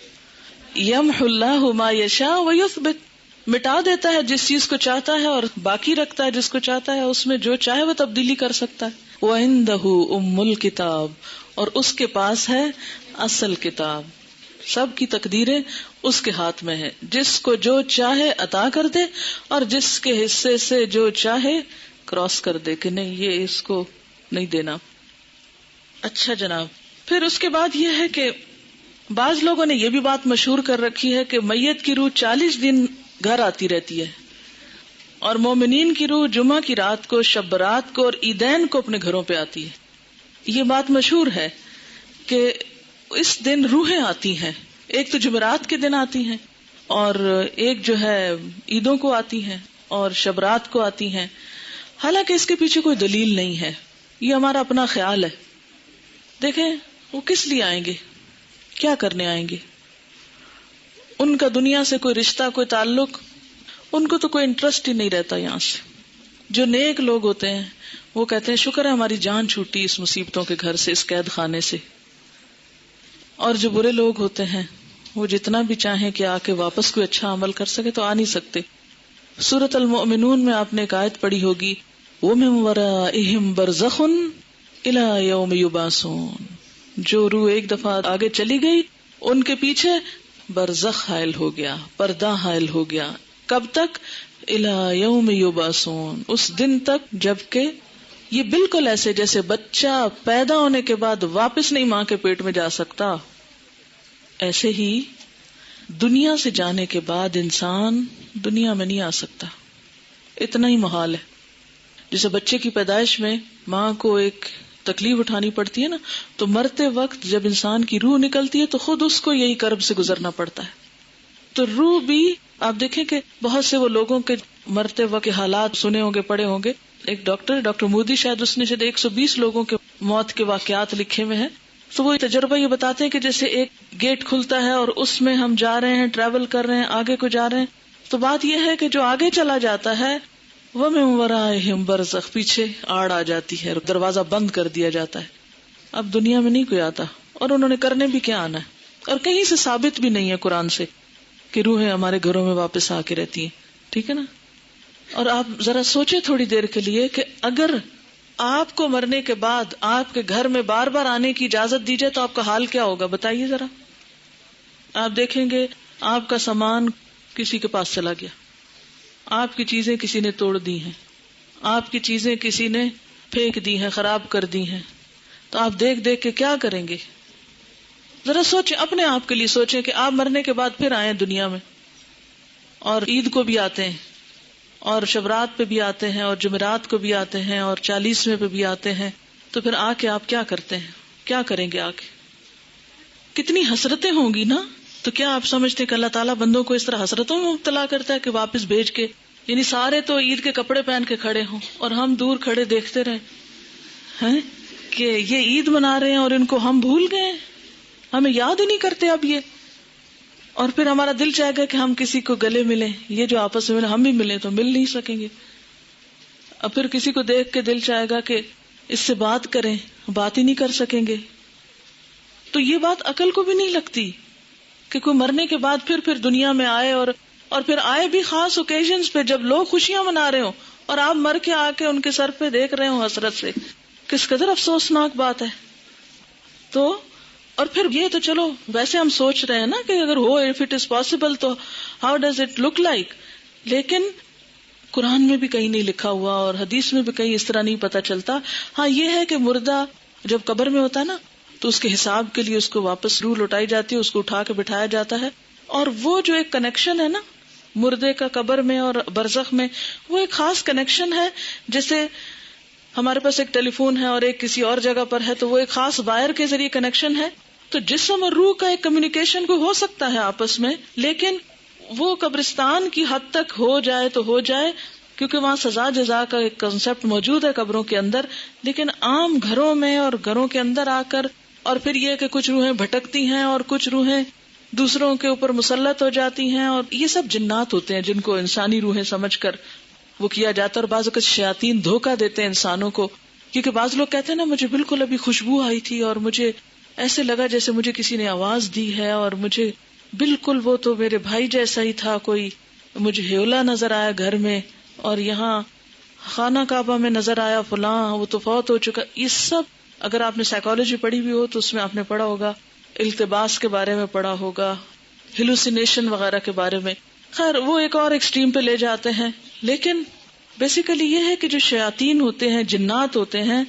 S1: یمحو اللہ ما یشاء ویثبت, مٹا دیتا ہے جس چیز کو چاہتا ہے اور باقی رکھتا ہے جس کو چاہتا ہے. اس میں جو چاہے وہ تبدیلی کر سکتا ہے. وَعِندَهُ أُمُّ الْكِتَابِ, اور اس کے پاس ہے اصل کتاب. سب کی تقدیریں اس کے ہاتھ میں ہے, جس کو جو چاہے عطا کر دے اور جس کے حصے سے جو چاہے کراس کر دے کہ نہیں یہ اس کو نہیں دینا. اچھا جناب, پھر اس کے بعد یہ ہے کہ بعض لوگوں نے یہ بھی بات مشہور کر رکھی ہے کہ میت کی روح 40 دن گھر آتی رہتی ہے, اور مومنین کی روح جمعہ کی رات کو, شب برات کو اور عیدین کو اپنے گھروں پہ آتی ہے. یہ بات مشہور ہے کہ اس دن روحیں آتی ہیں, ایک تو جمعرات کے دن آتی ہیں اور ایک جو ہے عیدوں کو آتی ہیں اور شب رات کو آتی ہیں. حالانکہ اس کے پیچھے کوئی دلیل نہیں ہے, یہ ہمارا اپنا خیال ہے. دیکھیں وہ کس لیے آئیں گے, کیا کرنے آئیں گے, ان کا دنیا سے کوئی رشتہ, کوئی تعلق, ان کو تو کوئی انٹرسٹ ہی نہیں رہتا یہاں سے. جو نیک لوگ ہوتے ہیں وہ کہتے ہیں شکر ہے ہماری جان چھوٹی اس مصیبتوں کے گھر سے، اس قید خانے سے. اور جو برے لوگ ہوتے ہیں وہ جتنا بھی چاہیں کہ آ کے واپس کوئی اچھا عمل کر سکے تو آ نہیں سکتے. سورۃ المؤمنون میں آپ نے ایک آیت پڑھی ہوگی وَمِن وَرَائِهِمْ بَرْزَخٌ إِلَى يَوْمِ يُبْعَثُونَ. جو روح ایک دفعہ آگے چلی گئی ان کے پیچھے برزخ حائل ہو گیا، پردہ حائل ہو گیا. کب تک؟ إِلَى يَوْمِ يُبْعَثُونَ، اس دن تک جبکہ یہ بالکل ایسے جیسے بچہ پیدا ہونے کے بعد واپس نہیں ماں کے پیٹ میں جا سکتا، ایسے ہی دنیا سے جانے کے بعد انسان دنیا میں نہیں آ سکتا. اتنا ہی محال ہے. جیسے بچے کی پیدائش میں ماں کو ایک تکلیف اٹھانی پڑتی ہے نا، تو مرتے وقت جب انسان کی روح نکلتی ہے تو خود اس کو یہی کرب سے گزرنا پڑتا ہے. تو روح بھی آپ دیکھیں کہ بہت سے وہ لوگوں کے مرتے وقت کے حالات سنے ہوں گے، پڑھے ہوں گے. ایک ڈاکٹر مودی شاید اس نے 120 لوگوں کے موت کے واقعات لکھے ہوئے ہیں. تو وہ تجربہ یہ بتاتے ہیں کہ جیسے ایک گیٹ کھلتا ہے اور اس میں ہم جا رہے ہیں، ٹریول کر رہے ہیں، آگے کو جا رہے ہیں. تو بات یہ ہے کہ جو آگے چلا جاتا ہے وہ مِن وَرَائِهِمْ بَرْزَخ، پیچھے آڑ آ جاتی ہے، دروازہ بند کر دیا جاتا ہے. اب دنیا میں نہیں کوئی آتا، اور انہوں نے کرنے بھی کیا آنا ہے. اور کہیں سے ثابت بھی نہیں ہے قرآن سے کہ روحیں ہمارے گھروں میں واپس آ کے رہتی ہیں. ٹھیک ہے نا. اور آپ ذرا سوچیں تھوڑی دیر کے لیے کہ اگر آپ کو مرنے کے بعد آپ کے گھر میں بار بار آنے کی اجازت دی جائے تو آپ کا حال کیا ہوگا؟ بتائیے ذرا. آپ دیکھیں گے آپ کا سامان کسی کے پاس چلا گیا، آپ کی چیزیں کسی نے توڑ دی ہیں، آپ کی چیزیں کسی نے پھینک دی ہیں، خراب کر دی ہیں. تو آپ دیکھ دیکھ کے کیا کریں گے؟ ذرا سوچیں، اپنے آپ کے لیے سوچیں کہ آپ مرنے کے بعد پھر آئیں دنیا میں، اور عید کو بھی آتے ہیں، اور شبرات پہ بھی آتے ہیں، اور جمعرات کو بھی آتے ہیں، اور 40ویں پہ بھی آتے ہیں. تو پھر آ کے آپ کیا کرتے ہیں؟ کیا کریں گے؟ آ کے کتنی حسرتیں ہوں گی نا. تو کیا آپ سمجھتے ہیں کہ اللہ تعالیٰ بندوں کو اس طرح حسرتوں میں مبتلا کرتا ہے کہ واپس بھیج کے، یعنی سارے تو عید کے کپڑے پہن کے کھڑے ہوں اور ہم دور کھڑے دیکھتے رہیں ہیں کہ یہ عید منا رہے ہیں اور ان کو ہم بھول گئے، ہمیں یاد ہی نہیں کرتے اب یہ. اور پھر ہمارا دل چاہے گا کہ ہم کسی کو گلے ملیں، یہ جو آپس میں ہم بھی ملیں تو مل نہیں سکیں گے. اب پھر کسی کو دیکھ کے دل چاہے گا کہ اس سے بات کریں، بات ہی نہیں کر سکیں گے. تو یہ بات عقل کو بھی نہیں لگتی کہ کوئی مرنے کے بعد پھر دنیا میں آئے، اور پھر آئے بھی خاص اوکیزنز پہ جب لوگ خوشیاں منا رہے ہوں اور آپ مر کے آ کے ان کے سر پہ دیکھ رہے ہوں حسرت سے. کس قدر افسوسناک بات ہے. تو اور پھر یہ تو چلو ویسے ہم سوچ رہے ہیں نا کہ اگر ہو، if it is possible تو how does it look like، لیکن قرآن میں بھی کہیں نہیں لکھا ہوا اور حدیث میں بھی کہیں اس طرح نہیں پتا چلتا. ہاں یہ ہے کہ مردہ جب قبر میں ہوتا ہے نا تو اس کے حساب کے لیے اس کو واپس روح لوٹائی جاتی ہے، اس کو اٹھا کے بٹھایا جاتا ہے. اور وہ جو ایک کنیکشن ہے نا مردے کا قبر میں اور برزخ میں، وہ ایک خاص کنیکشن ہے. جیسے ہمارے پاس ایک ٹیلی فون ہے اور ایک کسی اور جگہ پر ہے تو وہ ایک خاص وائر کے ذریعے کنیکشن ہے. تو جسم اور روح کا ایک کمیونیکیشن کو ہو سکتا ہے آپس میں، لیکن وہ قبرستان کی حد تک ہو جائے تو ہو جائے، کیونکہ وہاں سزا جزا کا ایک کنسپٹ موجود ہے قبروں کے اندر. لیکن عام گھروں میں اور گھروں کے اندر آ کر، اور پھر یہ کہ کچھ روحیں بھٹکتی ہیں اور کچھ روحیں دوسروں کے اوپر مسلط ہو جاتی ہیں، اور یہ سب جنات ہوتے ہیں جن کو انسانی روحیں سمجھ کر وہ کیا جاتا ہے. اور بعض اوقات شیاطین دھوکہ دیتے ہیں انسانوں کو، کیونکہ بعض لوگ کہتے ہیں نا مجھے بالکل ابھی خوشبو آئی تھی اور مجھے ایسے لگا جیسے مجھے کسی نے آواز دی ہے، اور مجھے بالکل وہ تو میرے بھائی جیسا ہی تھا، کوئی مجھے ہیولا نظر آیا گھر میں، اور یہاں خانہ کعبہ میں نظر آیا فلاں، وہ تو فوت ہو چکا. یہ سب اگر آپ نے سائیکالوجی پڑھی ہوئی ہو تو اس میں آپ نے پڑھا ہوگا، التباس کے بارے میں پڑھا ہوگا، ہیلوسینیشن وغیرہ کے بارے میں. خیر وہ ایک اور ایکسٹریم پہ لے جاتے ہیں. لیکن بیسیکلی یہ ہے کہ جو شیاطین ہوتے ہیں، جنات ہوتے ہیں،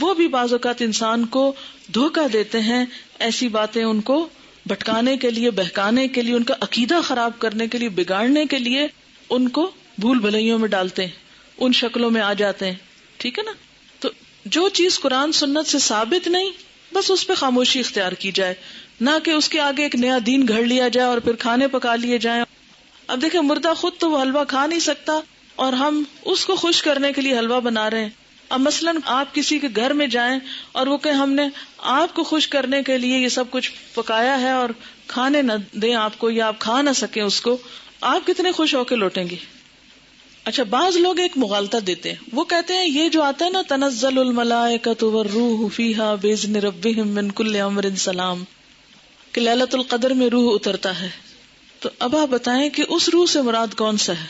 S1: وہ بھی بعض اوقات انسان کو دھوکہ دیتے ہیں، ایسی باتیں ان کو بھٹکانے کے لیے، بہکانے کے لیے، ان کا عقیدہ خراب کرنے کے لیے، بگاڑنے کے لیے ان کو بھول بھلائیوں میں ڈالتے ہیں، ان شکلوں میں آ جاتے ہیں. ٹھیک ہے نا. تو جو چیز قرآن سنت سے ثابت نہیں، بس اس پہ خاموشی اختیار کی جائے، نہ کہ اس کے آگے ایک نیا دین گھڑ لیا جائے اور پھر کھانے پکا لیے جائیں. اب دیکھیں مردہ خود تو وہ حلوہ کھا نہیں سکتا اور ہم اس کو خوش کرنے کے لیے حلوہ بنا رہے ہیں. اب مثلاً آپ کسی کے گھر میں جائیں اور وہ کہ ہم نے آپ کو خوش کرنے کے لیے یہ سب کچھ پکایا ہے اور کھانے نہ دیں آپ کو، یا آپ کھا نہ سکیں اس کو، آپ کتنے خوش ہو کے لوٹیں گے؟ اچھا، بعض لوگ ایک مغالطہ دیتے ہیں، وہ کہتے ہیں یہ جو آتا ہے نا تنزل الملائکۃ والروح فیہا باذن ربہم من کل امر سلام، کہ لیلۃ القدر میں روح اترتا ہے. تو اب آپ بتائیں کہ اس روح سے مراد کون سا ہے؟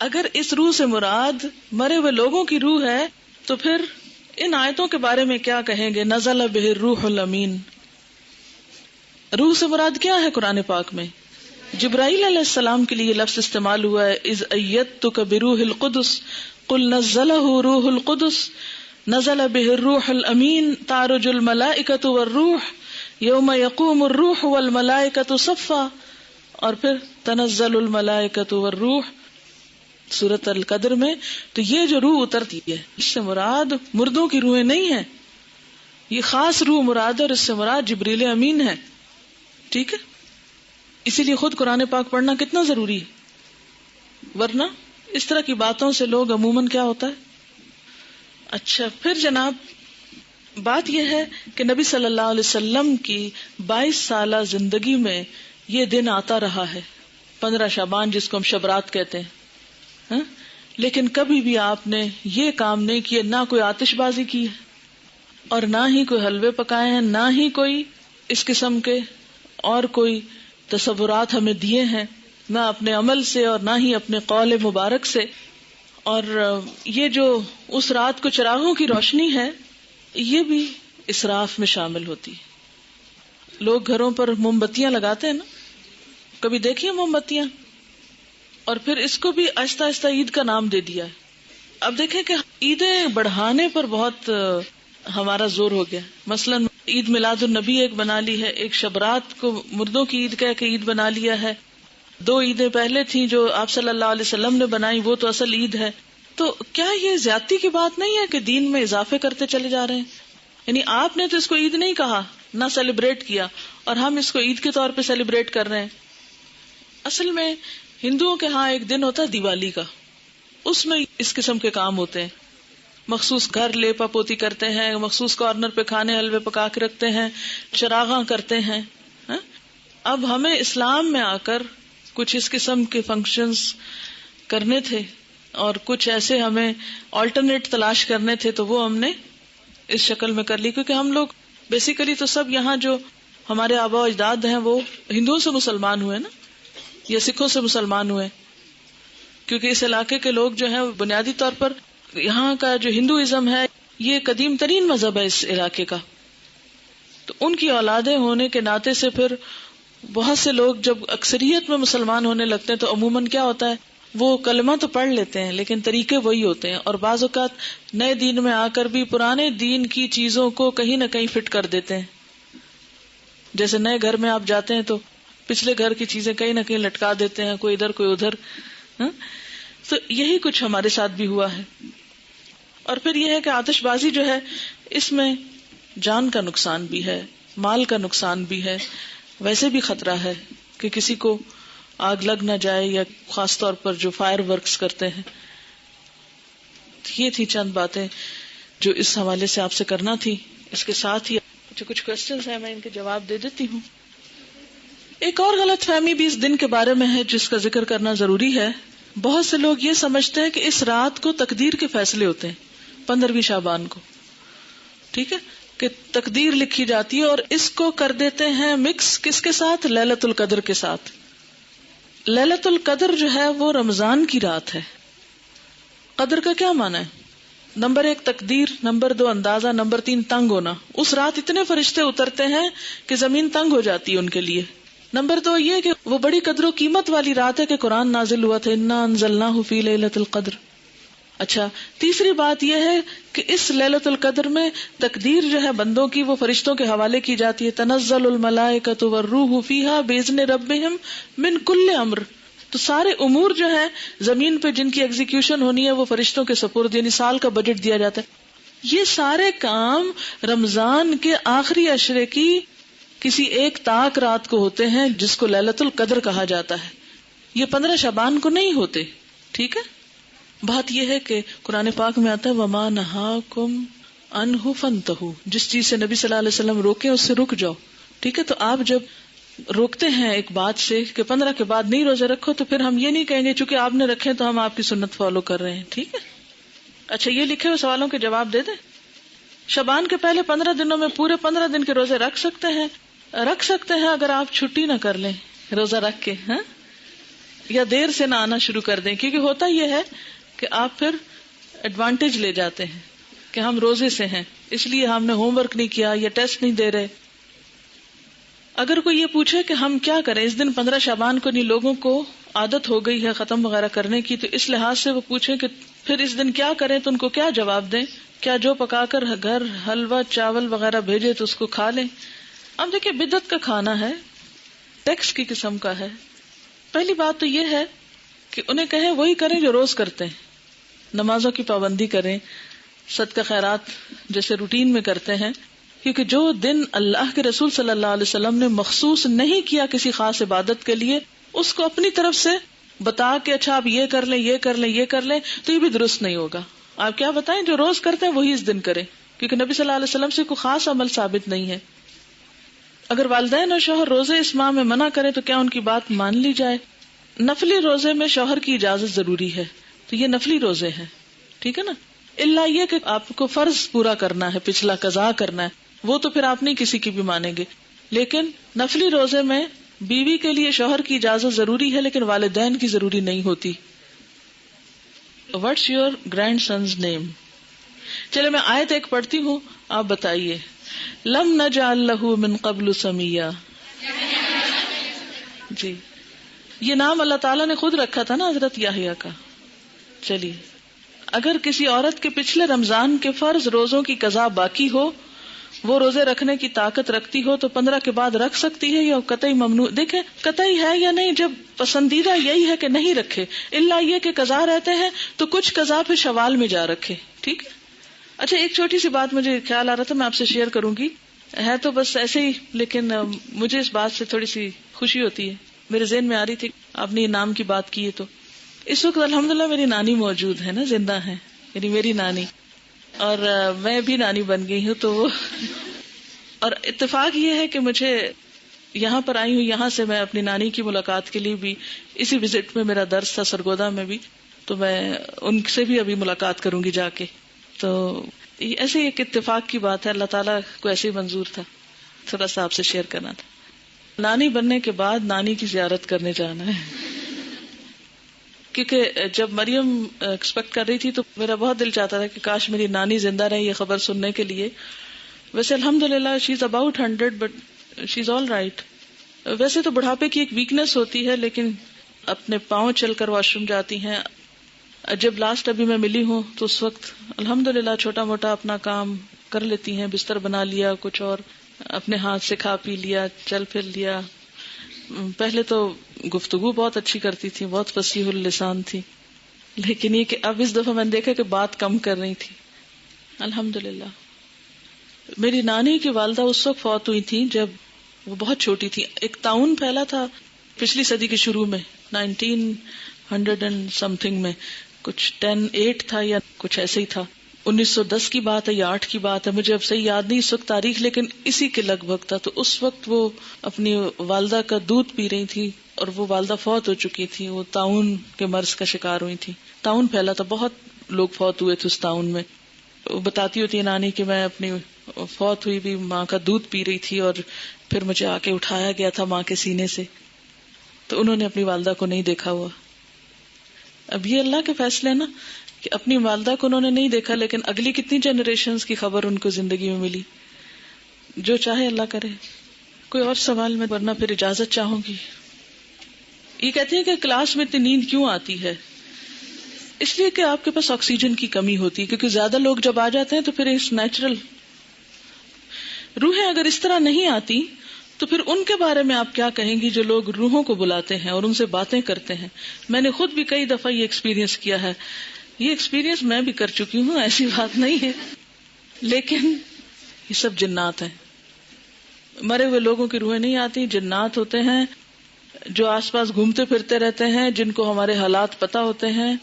S1: اگر اس روح سے مراد مرے ہوئے لوگوں کی روح ہے تو پھر ان آیتوں کے بارے میں کیا کہیں گے؟ نزل بہ الروح الامین. روح سے مراد کیا ہے قرآن پاک میں؟ جبرائیل علیہ السلام کے لیے یہ لفظ استعمال ہوا ہے، اذ ایدتک بروح القدس قل نزلہ روح القدس نزل بہ الروح الامین تعرج الملائکۃ والروح یوم یقوم الروح والملائکۃ صفا. اور پھر تنزل الملائکۃ والروح سورۃ القدر میں. تو یہ جو روح اترتی ہے اس سے مراد مردوں کی روحیں نہیں ہیں، یہ خاص روح مراد ہے، اور اس سے مراد جبریل امین ہے. ٹھیک ہے، اسی لیے خود قرآن پاک پڑھنا کتنا ضروری ہے، ورنہ اس طرح کی باتوں سے لوگ عموماً کیا ہوتا ہے. اچھا، پھر جناب بات یہ ہے کہ نبی صلی اللہ علیہ وسلم کی 22 سالہ زندگی میں یہ دن آتا رہا ہے 15 شعبان، جس کو ہم شبرات کہتے ہیں. لیکن کبھی بھی آپ نے یہ کام نہیں کیے، نہ کوئی آتش بازی کی ہے اور نہ ہی کوئی حلوے پکائے ہیں، نہ ہی کوئی اس قسم کے اور کوئی تصورات ہمیں دیے ہیں، نہ اپنے عمل سے اور نہ ہی اپنے قول مبارک سے. اور یہ جو اس رات کو چراغوں کی روشنی ہے یہ بھی اسراف میں شامل ہوتی ہے. لوگ گھروں پر موم بتیاں لگاتے ہیں نا، کبھی دیکھیے موم بتیاں، اور پھر اس کو بھی آہستہ آہستہ عید کا نام دے دیا ہے. اب دیکھیں کہ عیدیں بڑھانے پر بہت ہمارا زور ہو گیا. مثلا عید میلاد النبی ایک بنا لی ہے، ایک شبرات کو مردوں کی عید کہہ کے عید بنا لیا ہے. 2 عیدیں پہلے تھیں جو آپ صلی اللہ علیہ وسلم نے بنائی، وہ تو اصل عید ہے. تو کیا یہ زیادتی کی بات نہیں ہے کہ دین میں اضافے کرتے چلے جا رہے ہیں؟ یعنی آپ نے تو اس کو عید نہیں کہا، نہ سیلیبریٹ کیا، اور ہم اس کو عید کے طور پہ سیلیبریٹ کر رہے ہیں. اصل میں ہندوؤں کے ہاں ایک دن ہوتا ہے دیوالی کا، اس میں اس قسم کے کام ہوتے ہیں. مخصوص گھر لیپا پوتی کرتے ہیں، مخصوص کارنر پہ کھانے حلوے پکا کے رکھتے ہیں، چراغاں کرتے ہیں. اب ہمیں اسلام میں آ کر کچھ اس قسم کے فنکشنز کرنے تھے اور کچھ ایسے ہمیں آلٹرنیٹ تلاش کرنے تھے، تو وہ ہم نے اس شکل میں کر لی. کیونکہ ہم لوگ بیسیکلی تو سب یہاں جو ہمارے آبا و اجداد ہیں وہ ہندوؤں سے مسلمان ہوئے نا، یا سکھوں سے مسلمان ہوئے. کیونکہ اس علاقے کے لوگ جو ہیں بنیادی طور پر یہاں کا جو ہندوازم ہے یہ قدیم ترین مذہب ہے اس علاقے کا. تو ان کی اولادیں ہونے کے ناطے سے پھر بہت سے لوگ جب اکثریت میں مسلمان ہونے لگتے ہیں تو عموماً کیا ہوتا ہے، وہ کلمہ تو پڑھ لیتے ہیں لیکن طریقے وہی ہوتے ہیں، اور بعض اوقات نئے دین میں آ کر بھی پرانے دین کی چیزوں کو کہیں نہ کہیں فٹ کر دیتے ہیں. جیسے نئے گھر میں آپ جاتے ہیں تو پچھلے گھر کی چیزیں کہیں نہ کہیں لٹکا دیتے ہیں، کوئی ادھر کوئی ادھر. تو یہی کچھ ہمارے ساتھ بھی ہوا ہے. اور پھر یہ ہے کہ آتش بازی جو ہے اس میں جان کا نقصان بھی ہے، مال کا نقصان بھی ہے، ویسے بھی خطرہ ہے کہ کسی کو آگ لگ نہ جائے، یا خاص طور پر جو فائر ورکس کرتے ہیں. یہ تھی چند باتیں جو اس حوالے سے آپ سے کرنا تھی. اس کے ساتھ ہی جو کچھ کوشچنز ہیں میں ان کے جواب دے دیتی ہوں. ایک اور غلط فہمی بھی اس دن کے بارے میں ہے جس کا ذکر کرنا ضروری ہے. بہت سے لوگ یہ سمجھتے ہیں کہ اس رات کو تقدیر کے فیصلے ہوتے ہیں، 15ویں شعبان کو. ٹھیک ہے، کہ تقدیر لکھی جاتی ہے، اور اس کو کر دیتے ہیں مکس کس کے ساتھ؟ لیلۃ القدر کے ساتھ. لیلۃ القدر جو ہے وہ رمضان کی رات ہے. قدر کا کیا معنی ہے؟ نمبر 1 تقدیر، نمبر 2 اندازہ، نمبر 3 تنگ ہونا. اس رات اتنے فرشتے اترتے ہیں کہ زمین تنگ ہو جاتی ہے ان کے لیے. نمبر 2 یہ کہ وہ بڑی قدر و قیمت والی رات ہے کہ قرآن نازل ہوا تھا، انا انزلناہ فی لیلۃ القدر. اچھا، تیسری بات یہ ہے کہ اس لیلۃ القدر میں تقدیر جو ہے بندوں کی وہ فرشتوں کے حوالے کی جاتی ہے. تنزل الملائکۃ والروح فیہا باذن ربہم من کل امر. تو سارے امور جو ہیں زمین پہ جن کی ایگزیکیوشن ہونی ہے وہ فرشتوں کے سپرد، یعنی سال کا بجٹ دیا جاتا ہے. یہ سارے کام رمضان کے آخری عشرے کی کسی ایک طاق رات کو ہوتے ہیں جس کو لیلۃ القدر کہا جاتا ہے. یہ 15 شعبان کو نہیں ہوتے. ٹھیک ہے، بات یہ ہے کہ قرآن پاک میں آتا ہے وما نہاکم عنہ فانتہوا، جس چیز سے نبی صلی اللہ علیہ وسلم روکے اس سے رک جاؤ. ٹھیک ہے، تو آپ جب روکتے ہیں ایک بات سے کہ 15 کے بعد نہیں روزے رکھو، تو پھر ہم یہ نہیں کہیں گے چونکہ آپ نے رکھے تو ہم آپ کی سنت فالو کر رہے ہیں. ٹھیک ہے. اچھا، یہ لکھے ہوئے سوالوں کے جواب دے دیں. شعبان کے پہلے 15 دنوں میں پورے 15 دن کے روزے رکھ سکتے ہیں؟ رکھ سکتے ہیں اگر آپ چھٹی نہ کر لیں روزہ رکھ کے، ہاں، یا دیر سے نہ آنا شروع کر دیں. کیونکہ ہوتا یہ ہے کہ آپ پھر ایڈوانٹیج لے جاتے ہیں کہ ہم روزے سے ہیں اس لیے ہم نے ہوم ورک نہیں کیا یا ٹیسٹ نہیں دے رہے. اگر کوئی یہ پوچھے کہ ہم کیا کریں اس دن 15 شعبان کو، نہیں لوگوں کو عادت ہو گئی ہے ختم وغیرہ کرنے کی، تو اس لحاظ سے وہ پوچھیں کہ پھر اس دن کیا کریں، تو ان کو کیا جواب دیں؟ کیا جو پکا کر گھر حلوہ چاول وغیرہ بھیجے تو اس کو کھا لیں؟ اب دیکھیں بدعت کا کھانا ہے، ٹیکس کی قسم کا ہے. پہلی بات تو یہ ہے کہ انہیں کہیں وہی کریں جو روز کرتے ہیں، نمازوں کی پابندی کریں، صدقہ خیرات جیسے روٹین میں کرتے ہیں. کیونکہ جو دن اللہ کے رسول صلی اللہ علیہ وسلم نے مخصوص نہیں کیا کسی خاص عبادت کے لیے، اس کو اپنی طرف سے بتا کے اچھا آپ یہ کر لیں یہ کر لیں یہ کر لیں، تو یہ بھی درست نہیں ہوگا. آپ کیا بتائیں جو روز کرتے ہیں وہی اس دن کریں، کیونکہ نبی صلی اللہ علیہ وسلم سے کوئی خاص عمل ثابت نہیں ہے. اگر والدین اور شوہر روزے اس ماہ میں منع کرے تو کیا ان کی بات مان لی جائے؟ نفلی روزے میں شوہر کی اجازت ضروری ہے، تو یہ نفلی روزے ہیں، ٹھیک ہے نا. اللہ یہ کہ آپ کو فرض پورا کرنا ہے، پچھلا قضا کرنا ہے، وہ تو پھر آپ نہیں کسی کی بھی مانیں گے. لیکن نفلی روزے میں بیوی کے لیے شوہر کی اجازت ضروری ہے لیکن والدین کی ضروری نہیں ہوتی. What's your grandson's name؟ چلے میں آیت ایک پڑھتی ہوں، آپ بتائیے. لم نجعل له من قبل سمیا. جی، یہ نام اللہ تعالیٰ نے خود رکھا تھا نا حضرت یحییٰ کا. چلیے، اگر کسی عورت کے پچھلے رمضان کے فرض روزوں کی قضا باقی ہو، وہ روزے رکھنے کی طاقت رکھتی ہو، تو 15 کے بعد رکھ سکتی ہے یا قطعی ممنوع؟ دیکھیں قطعی ہے یا نہیں، جب پسندیدہ یہی ہے کہ نہیں رکھے، الا یہ کہ قضا رہتے ہیں تو کچھ قضا پھر شوال میں جا رکھے. ٹھیک ہے. اچھا، ایک چھوٹی سی بات مجھے خیال آ رہا تھا، میں آپ سے شیئر کروں گی، ہے تو بس ایسے ہی، لیکن مجھے اس بات سے تھوڑی سی خوشی ہوتی ہے، میرے ذہن میں آ رہی تھی. آپ نے یہ نام کی بات کی ہے تو اس وقت الحمدللہ میری نانی موجود ہے نا، زندہ ہے، یعنی میری نانی، اور میں بھی نانی بن گئی ہوں. تو وہ اور اتفاق یہ ہے کہ مجھے یہاں پر آئی ہوں، یہاں سے میں اپنی نانی کی ملاقات کے لیے بھی، اسی وزٹ میں میرا درس تھا سرگودا میں بھی، تو میں ان سے بھی ابھی ملاقات کروں گی جا کے. تو ایسے ایک اتفاق کی بات ہے، اللہ تعالیٰ کو ایسے ہی منظور تھا، تھوڑا سا آپ سے شیئر کرنا تھا. نانی بننے کے بعد نانی کی زیارت کرنے جانا ہے، کیونکہ جب مریم ایکسپیکٹ کر رہی تھی تو میرا بہت دل چاہتا تھا کہ کاش میری نانی زندہ رہے یہ خبر سننے کے لیے. ویسے الحمدللہ she is about 100 but she is all right. ویسے تو بڑھاپے کی ایک ویکنیس ہوتی ہے، لیکن اپنے پاؤں چل کر واش روم جاتی ہیں. جب لاسٹ ابھی میں ملی ہوں تو اس وقت الحمدللہ چھوٹا موٹا اپنا کام کر لیتی ہیں، بستر بنا لیا، کچھ اور اپنے ہاتھ سے کھا پی لیا، چل پھر لیا. پہلے تو گفتگو بہت اچھی کرتی تھی، بہت فصیح اللسان تھی، لیکن یہ کہ اب اس دفعہ میں نے دیکھا کہ بات کم کر رہی تھی. الحمدللہ. میری نانی کی والدہ اس وقت فوت ہوئی تھی جب وہ بہت چھوٹی تھی. ایک طاعون پھیلا تھا پچھلی صدی کے شروع میں، 1900 and something میں، کچھ 10-8 تھا یا کچھ ایسے ہی تھا. 1910 کی بات ہے یا 8 کی بات ہے، مجھے اب صحیح یاد نہیں اس وقت تاریخ، لیکن اسی کے لگ بھگ تھا. تو اس وقت وہ اپنی والدہ کا دودھ پی رہی تھی اور وہ والدہ فوت ہو چکی تھی، وہ طاعون کے مرض کا شکار ہوئی تھی. طاعون پھیلا تھا، بہت لوگ فوت ہوئے تھے اس طاعون میں. وہ بتاتی ہوتی ہے نانی کہ میں اپنی فوت ہوئی بھی ماں کا دودھ پی رہی تھی اور پھر مجھے آ کے اٹھایا گیا تھا ماں کے سینے سے. تو انہوں نے اپنی والدہ کو نہیں دیکھا ہوا. اب یہ اللہ کے فیصلے نا کہ اپنی والدہ کو انہوں نے نہیں دیکھا، لیکن اگلی کتنی جنریشنز کی خبر ان کو زندگی میں ملی. جو چاہے اللہ کرے. کوئی اور سوال میں، ورنہ پھر اجازت چاہوں گی. یہ کہتے ہیں کہ کلاس میں اتنی نیند کیوں آتی ہے؟ اس لیے کہ آپ کے پاس آکسیجن کی کمی ہوتی ہے، کیونکہ زیادہ لوگ جب آ جاتے ہیں تو پھر اس نیچرل. روحیں اگر اس طرح نہیں آتی تو پھر ان کے بارے میں آپ کیا کہیں گی جو لوگ روحوں کو بلاتے ہیں اور ان سے باتیں کرتے ہیں؟ میں نے خود بھی کئی دفعہ یہ ایکسپیرینس کیا ہے. یہ ایکسپیرینس میں بھی کر چکی ہوں، ایسی بات نہیں ہے، لیکن یہ سب جنات ہیں. مرے ہوئے لوگوں کی روحیں نہیں آتی، جنات ہوتے ہیں جو آس پاس گھومتے پھرتے رہتے ہیں، جن کو ہمارے حالات پتا ہوتے ہیں،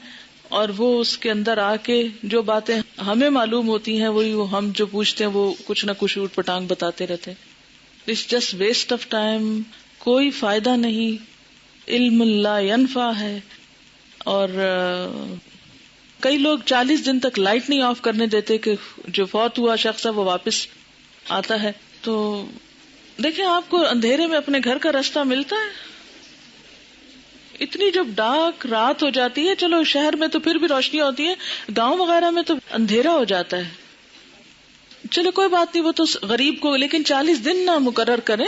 S1: اور وہ اس کے اندر آ کے جو باتیں ہمیں معلوم ہوتی ہیں وہی وہ ہم جو پوچھتے ہیں وہ کچھ نہ کچھ اوٹ پٹانگ بتاتے رہتے ہیں. It's just waste of time. کوئی فائدہ نہیں، علم لا ینفع ہے. اور کئی لوگ 40 دن تک لائٹ نہیں آف کرنے دیتے کہ جو فوت ہوا شخص ہے وہ واپس آتا ہے. تو دیکھیں آپ کو اندھیرے میں اپنے گھر کا راستہ ملتا ہے؟ اتنی جب ڈارک رات ہو جاتی ہے، چلو شہر میں تو پھر بھی روشنیاں ہوتی ہیں، گاؤں وغیرہ میں تو اندھیرا ہو جاتا ہے. چلو کوئی بات نہیں، وہ تو غریب کو، لیکن 40 دن نہ مقرر کریں.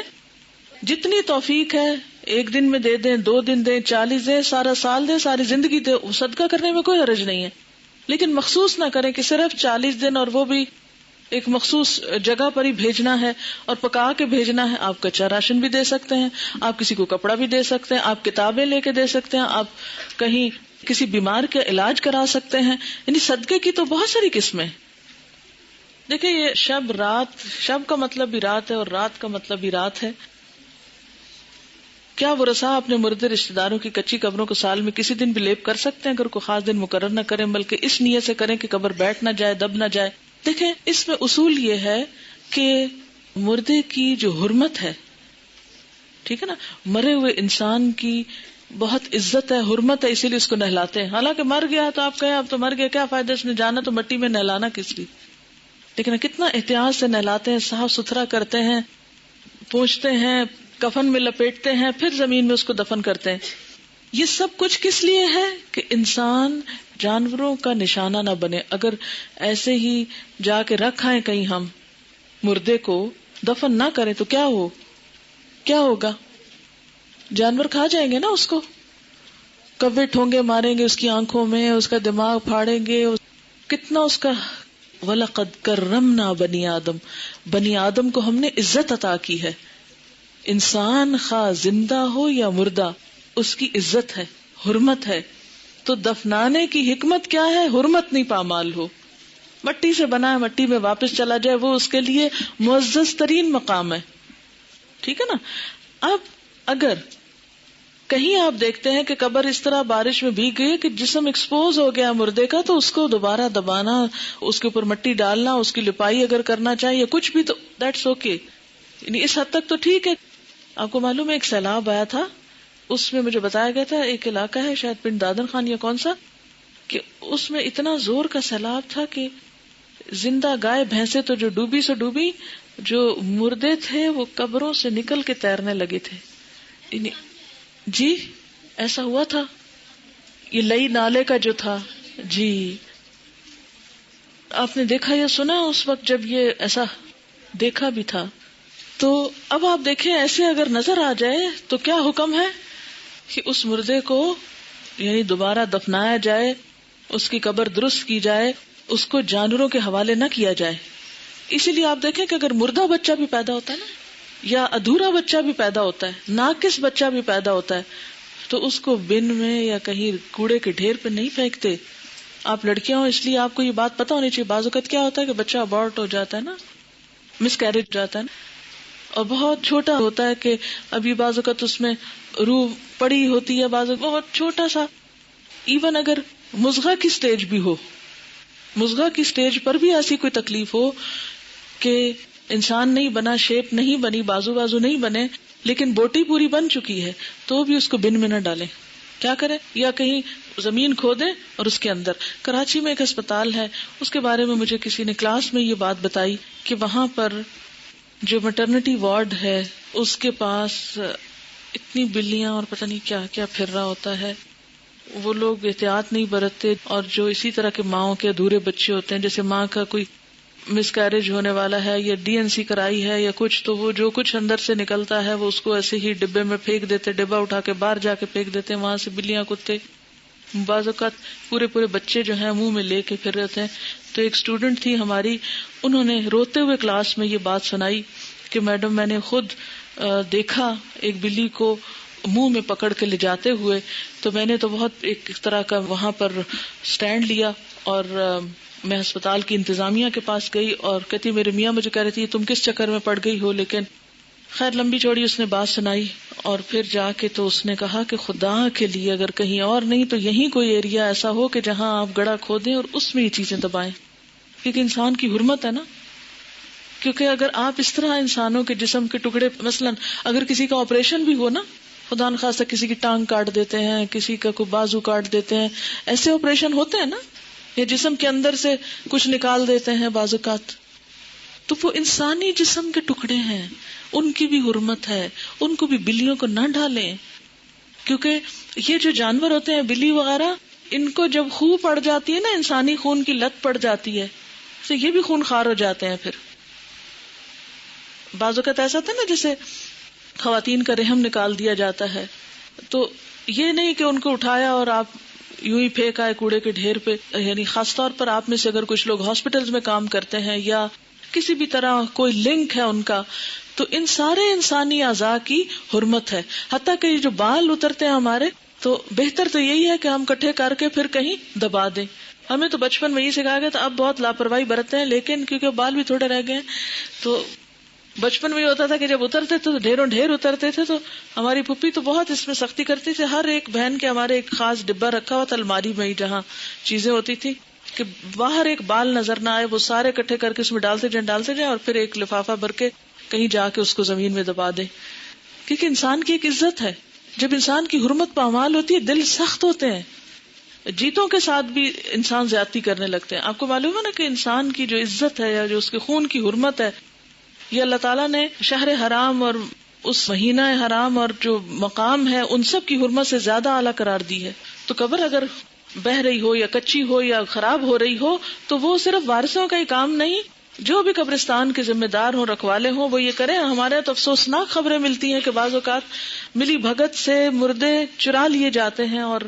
S1: جتنی توفیق ہے، 1 دن میں دے دیں، 2 دن دیں، 40 دیں، سارا سال دیں، ساری زندگی دیں، صدقہ کرنے میں کوئی حرج نہیں ہے. لیکن مخصوص نہ کریں کہ صرف 40 دن، اور وہ بھی ایک مخصوص جگہ پر ہی بھیجنا ہے اور پکا کے بھیجنا ہے. آپ کچا راشن بھی دے سکتے ہیں، آپ کسی کو کپڑا بھی دے سکتے ہیں، آپ کتابیں لے کے دے سکتے ہیں، آپ کہیں کسی بیمار کا علاج کرا سکتے ہیں. یعنی صدقے کی تو بہت ساری قسمیں. دیکھیں یہ شب رات، شب کا مطلب بھی رات ہے اور رات کا مطلب بھی رات ہے. کیا ورثاء اپنے مردے رشتہ داروں کی کچی قبروں کو سال میں کسی دن بھی لیپ کر سکتے ہیں؟ اگر کوئی خاص دن مقرر نہ کریں بلکہ اس نیت سے کریں کہ قبر بیٹھ نہ جائے، دب نہ جائے. دیکھیں اس میں اصول یہ ہے کہ مردے کی جو حرمت ہے، ٹھیک ہے نا، مرے ہوئے انسان کی بہت عزت ہے، حرمت ہے، اسی لیے اس کو نہلاتے ہیں. حالانکہ مر گیا تو آپ کہیں اب تو مر گیا، کیا فائدہ اس نے جانا تو مٹی میں، نہلانا کس لیے. لیکن کتنا احتیاط سے نہلاتے ہیں، صاف ستھرا کرتے ہیں، پوچھتے ہیں، کفن میں لپیٹتے ہیں، پھر زمین میں اس کو دفن کرتے ہیں. یہ سب کچھ کس لیے ہے کہ انسان جانوروں کا نشانہ نہ بنے. اگر ایسے ہی جا کے رکھ آئیں کہیں ہم مردے کو، دفن نہ کریں تو کیا ہوگا؟ جانور کھا جائیں گے نا اس کو، کوے ٹھونگے ماریں گے اس کی آنکھوں میں، اس کا دماغ پھاڑیں گے. کتنا اس کا وَلَقَدْ كَرَّمْنَا بَنِي آدم، بنی آدم کو ہم نے عزت عطا کی ہے. انسان خواہ زندہ ہو یا مردہ، اس کی عزت ہے، حرمت ہے. تو دفنانے کی حکمت کیا ہے؟ حرمت نہیں پامال ہو. مٹی سے بنا ہے، مٹی میں واپس چلا جائے، وہ اس کے لیے معزز ترین مقام ہے. ٹھیک ہے نا. اب اگر کہیں آپ دیکھتے ہیں کہ قبر اس طرح بارش میں بھیگ گئی کہ جسم ایکسپوز ہو گیا مردے کا، تو اس کو دوبارہ دبانا، اس کے اوپر مٹی ڈالنا، اس کی لپائی اگر کرنا چاہیے کچھ بھی، تو دیٹس اوکے. یعنی اس حد تک تو ٹھیک ہے. آپ کو معلوم ہے ایک سیلاب آیا تھا، اس میں مجھے بتایا گیا تھا ایک علاقہ ہے شاید پنڈ دادن خان یا کون سا، کہ اس میں اتنا زور کا سیلاب تھا کہ زندہ گائے بھینسیں تو جو ڈوبی سو ڈوبی، جو مردے تھے وہ قبروں سے نکل کے تیرنے لگے تھے. جی ایسا ہوا تھا. یہ لئی نالے کا جو تھا، جی آپ نے دیکھا یا سنا اس وقت جب یہ ایسا دیکھا بھی تھا. تو اب آپ دیکھیں ایسے اگر نظر آ جائے تو کیا حکم ہے کہ اس مردے کو یعنی دوبارہ دفنایا جائے، اس کی قبر درست کی جائے، اس کو جانوروں کے حوالے نہ کیا جائے. اسی لیے آپ دیکھیں کہ اگر مردہ بچہ بھی پیدا ہوتا ہے نا، یا ادھورا بچہ بھی پیدا ہوتا ہے، ناقص بچہ بھی پیدا ہوتا ہے، تو اس کو بن میں یا کہیں کوڑے کے ڈھیر پہ نہیں پھینکتے. آپ لڑکیاں ہو اس لیے آپ کو یہ بات پتا ہونی چاہیے. بعض اوقات کیا ہوتا ہے کہ بچہ ابورٹ ہو جاتا ہے نا، مس کیریج ہو جاتا ہے نا، اور بہت چھوٹا ہوتا ہے کہ ابھی بعض اوقات اس میں روح پڑی ہوتی ہے، بعض اوقات بہت چھوٹا سا. ایون اگر مضغہ کی سٹیج بھی ہو، مضغہ کی سٹیج پر بھی ایسی کوئی تکلیف ہو کہ انسان نہیں بنا، شیپ نہیں بنی، بازو نہیں بنے، لیکن بوٹی پوری بن چکی ہے، تو بھی اس کو بن میں نہ ڈالیں. کیا کریں؟ یا کہیں زمین کھودیں اور اس کے اندر. کراچی میں ایک ہسپتال ہے، اس کے بارے میں مجھے کسی نے کلاس میں یہ بات بتائی کہ وہاں پر جو میٹرنٹی وارڈ ہے اس کے پاس اتنی بلیاں اور پتہ نہیں کیا کیا پھر رہا ہوتا ہے. وہ لوگ احتیاط نہیں برتتے، اور جو اسی طرح کے ماؤں کے ادھورے بچے ہوتے ہیں، جیسے ماں کا کوئی مس کیریج ہونے والا ہے یا DNC کرائی ہے یا کچھ، تو وہ جو کچھ اندر سے نکلتا ہے وہ اس کو ایسے ہی ڈبے میں پھینک دیتے، ڈبہ اٹھا کے باہر جا کے پھینک دیتے ہیں، وہاں سے بلیاں کتے بعض اوقات پورے بچے جو ہیں منہ میں لے کے پھر رہتے ہیں. تو ایک اسٹوڈنٹ تھی ہماری، انہوں نے روتے ہوئے کلاس میں یہ بات سنائی کہ میڈم میں نے خود دیکھا ایک بلی کو منہ میں پکڑ کے لے جاتے ہوئے، تو میں نے تو بہت ایک طرح کا وہاں پر سٹینڈ لیا، اور میں ہسپتال کی انتظامیہ کے پاس گئی، اور کہتی میرے میاں مجھے کہہ رہی تھی تم کس چکر میں پڑ گئی ہو. لیکن خیر لمبی چوڑی اس نے بات سنائی، اور پھر جا کے تو اس نے کہا کہ خدا کے لیے اگر کہیں اور نہیں تو یہیں کوئی ایریا ایسا ہو کہ جہاں آپ گڑھا کھودیں اور اس میں یہ چیزیں دبائیں، کیونکہ انسان کی حرمت ہے نا. کیونکہ اگر آپ اس طرح انسانوں کے جسم کے ٹکڑے، مثلا اگر کسی کا آپریشن بھی ہو نا، خدا نخواستہ کسی کی ٹانگ کاٹ دیتے ہیں، کسی کا کوئی بازو کاٹ دیتے ہیں، ایسے آپریشن ہوتے ہیں نا، یا جسم کے اندر سے کچھ نکال دیتے ہیں بعض اوقات، تو وہ انسانی جسم کے ٹکڑے ہیں، ان کی بھی حرمت ہے، ان کو بھی بلیوں کو نہ ڈالیں، کیونکہ یہ جو جانور ہوتے ہیں بلی وغیرہ، ان کو جب خون پڑ جاتی ہے نا، انسانی خون کی لت پڑ جاتی ہے تو یہ بھی خون خوار ہو جاتے ہیں. پھر بعض اوقات ایسا تھا نا جیسے خواتین کا رحم نکال دیا جاتا ہے، تو یہ نہیں کہ ان کو اٹھایا اور آپ یوں ہی پھینک آئے کوڑے کے ڈھیر پہ، یعنی خاص طور پر آپ میں سے اگر کچھ لوگ ہاسپٹلز میں کام کرتے ہیں یا کسی بھی طرح کوئی لنک ہے ان کا، تو ان سارے انسانی اعضاء کی حرمت ہے. حتیٰ کہ جو بال اترتے ہیں ہمارے، تو بہتر تو یہی ہے کہ ہم کٹھے کر کے پھر کہیں دبا دیں. ہمیں تو بچپن میں یہ سکھایا گیا تھا، اب بہت لاپرواہی برتتے ہیں، لیکن کیونکہ بال بھی تھوڑے رہ گئے ہیں، تو بچپن میں یہ ہوتا تھا کہ جب اترتے تھے تو ڈھیروں ڈھیر اترتے تھے. تو ہماری پھپھی تو بہت اس میں سختی کرتی تھی، ہر ایک بہن کے ہمارے ایک خاص ڈبہ رکھا ہوا تھا الماری میں ہی، جہاں چیزیں ہوتی تھی کہ باہر ایک بال نظر نہ آئے، وہ سارے اکٹھے کر کے اس میں ڈالتے جائیں اور پھر ایک لفافہ بھر کے کہیں جا کے اس کو زمین میں دبا دیں. کیونکہ انسان کی ایک عزت ہے، جب انسان کی حرمت پامال ہوتی ہے دل سخت ہوتے ہیں. جیتوں کے ساتھ بھی انسان زیادتی کرنے لگتے ہیں. آپ کو معلوم ہے نا کہ انسان کی جو عزت ہے یا جو اس کے خون کی حرمت ہے، یہ اللہ تعالیٰ نے شہر حرام اور اس مہینہ حرام اور جو مقام ہے ان سب کی حرمت سے زیادہ اعلیٰ قرار دی ہے. تو قبر اگر بہ رہی ہو یا کچی ہو یا خراب ہو رہی ہو تو وہ صرف وارثوں کا ہی کام نہیں، جو بھی قبرستان کے ذمہ دار ہوں، رکھوالے ہوں، وہ یہ کریں. ہمارے تو افسوسناک خبریں ملتی ہیں کہ بعض اوقات ملی بھگت سے مردے چرا لیے جاتے ہیں اور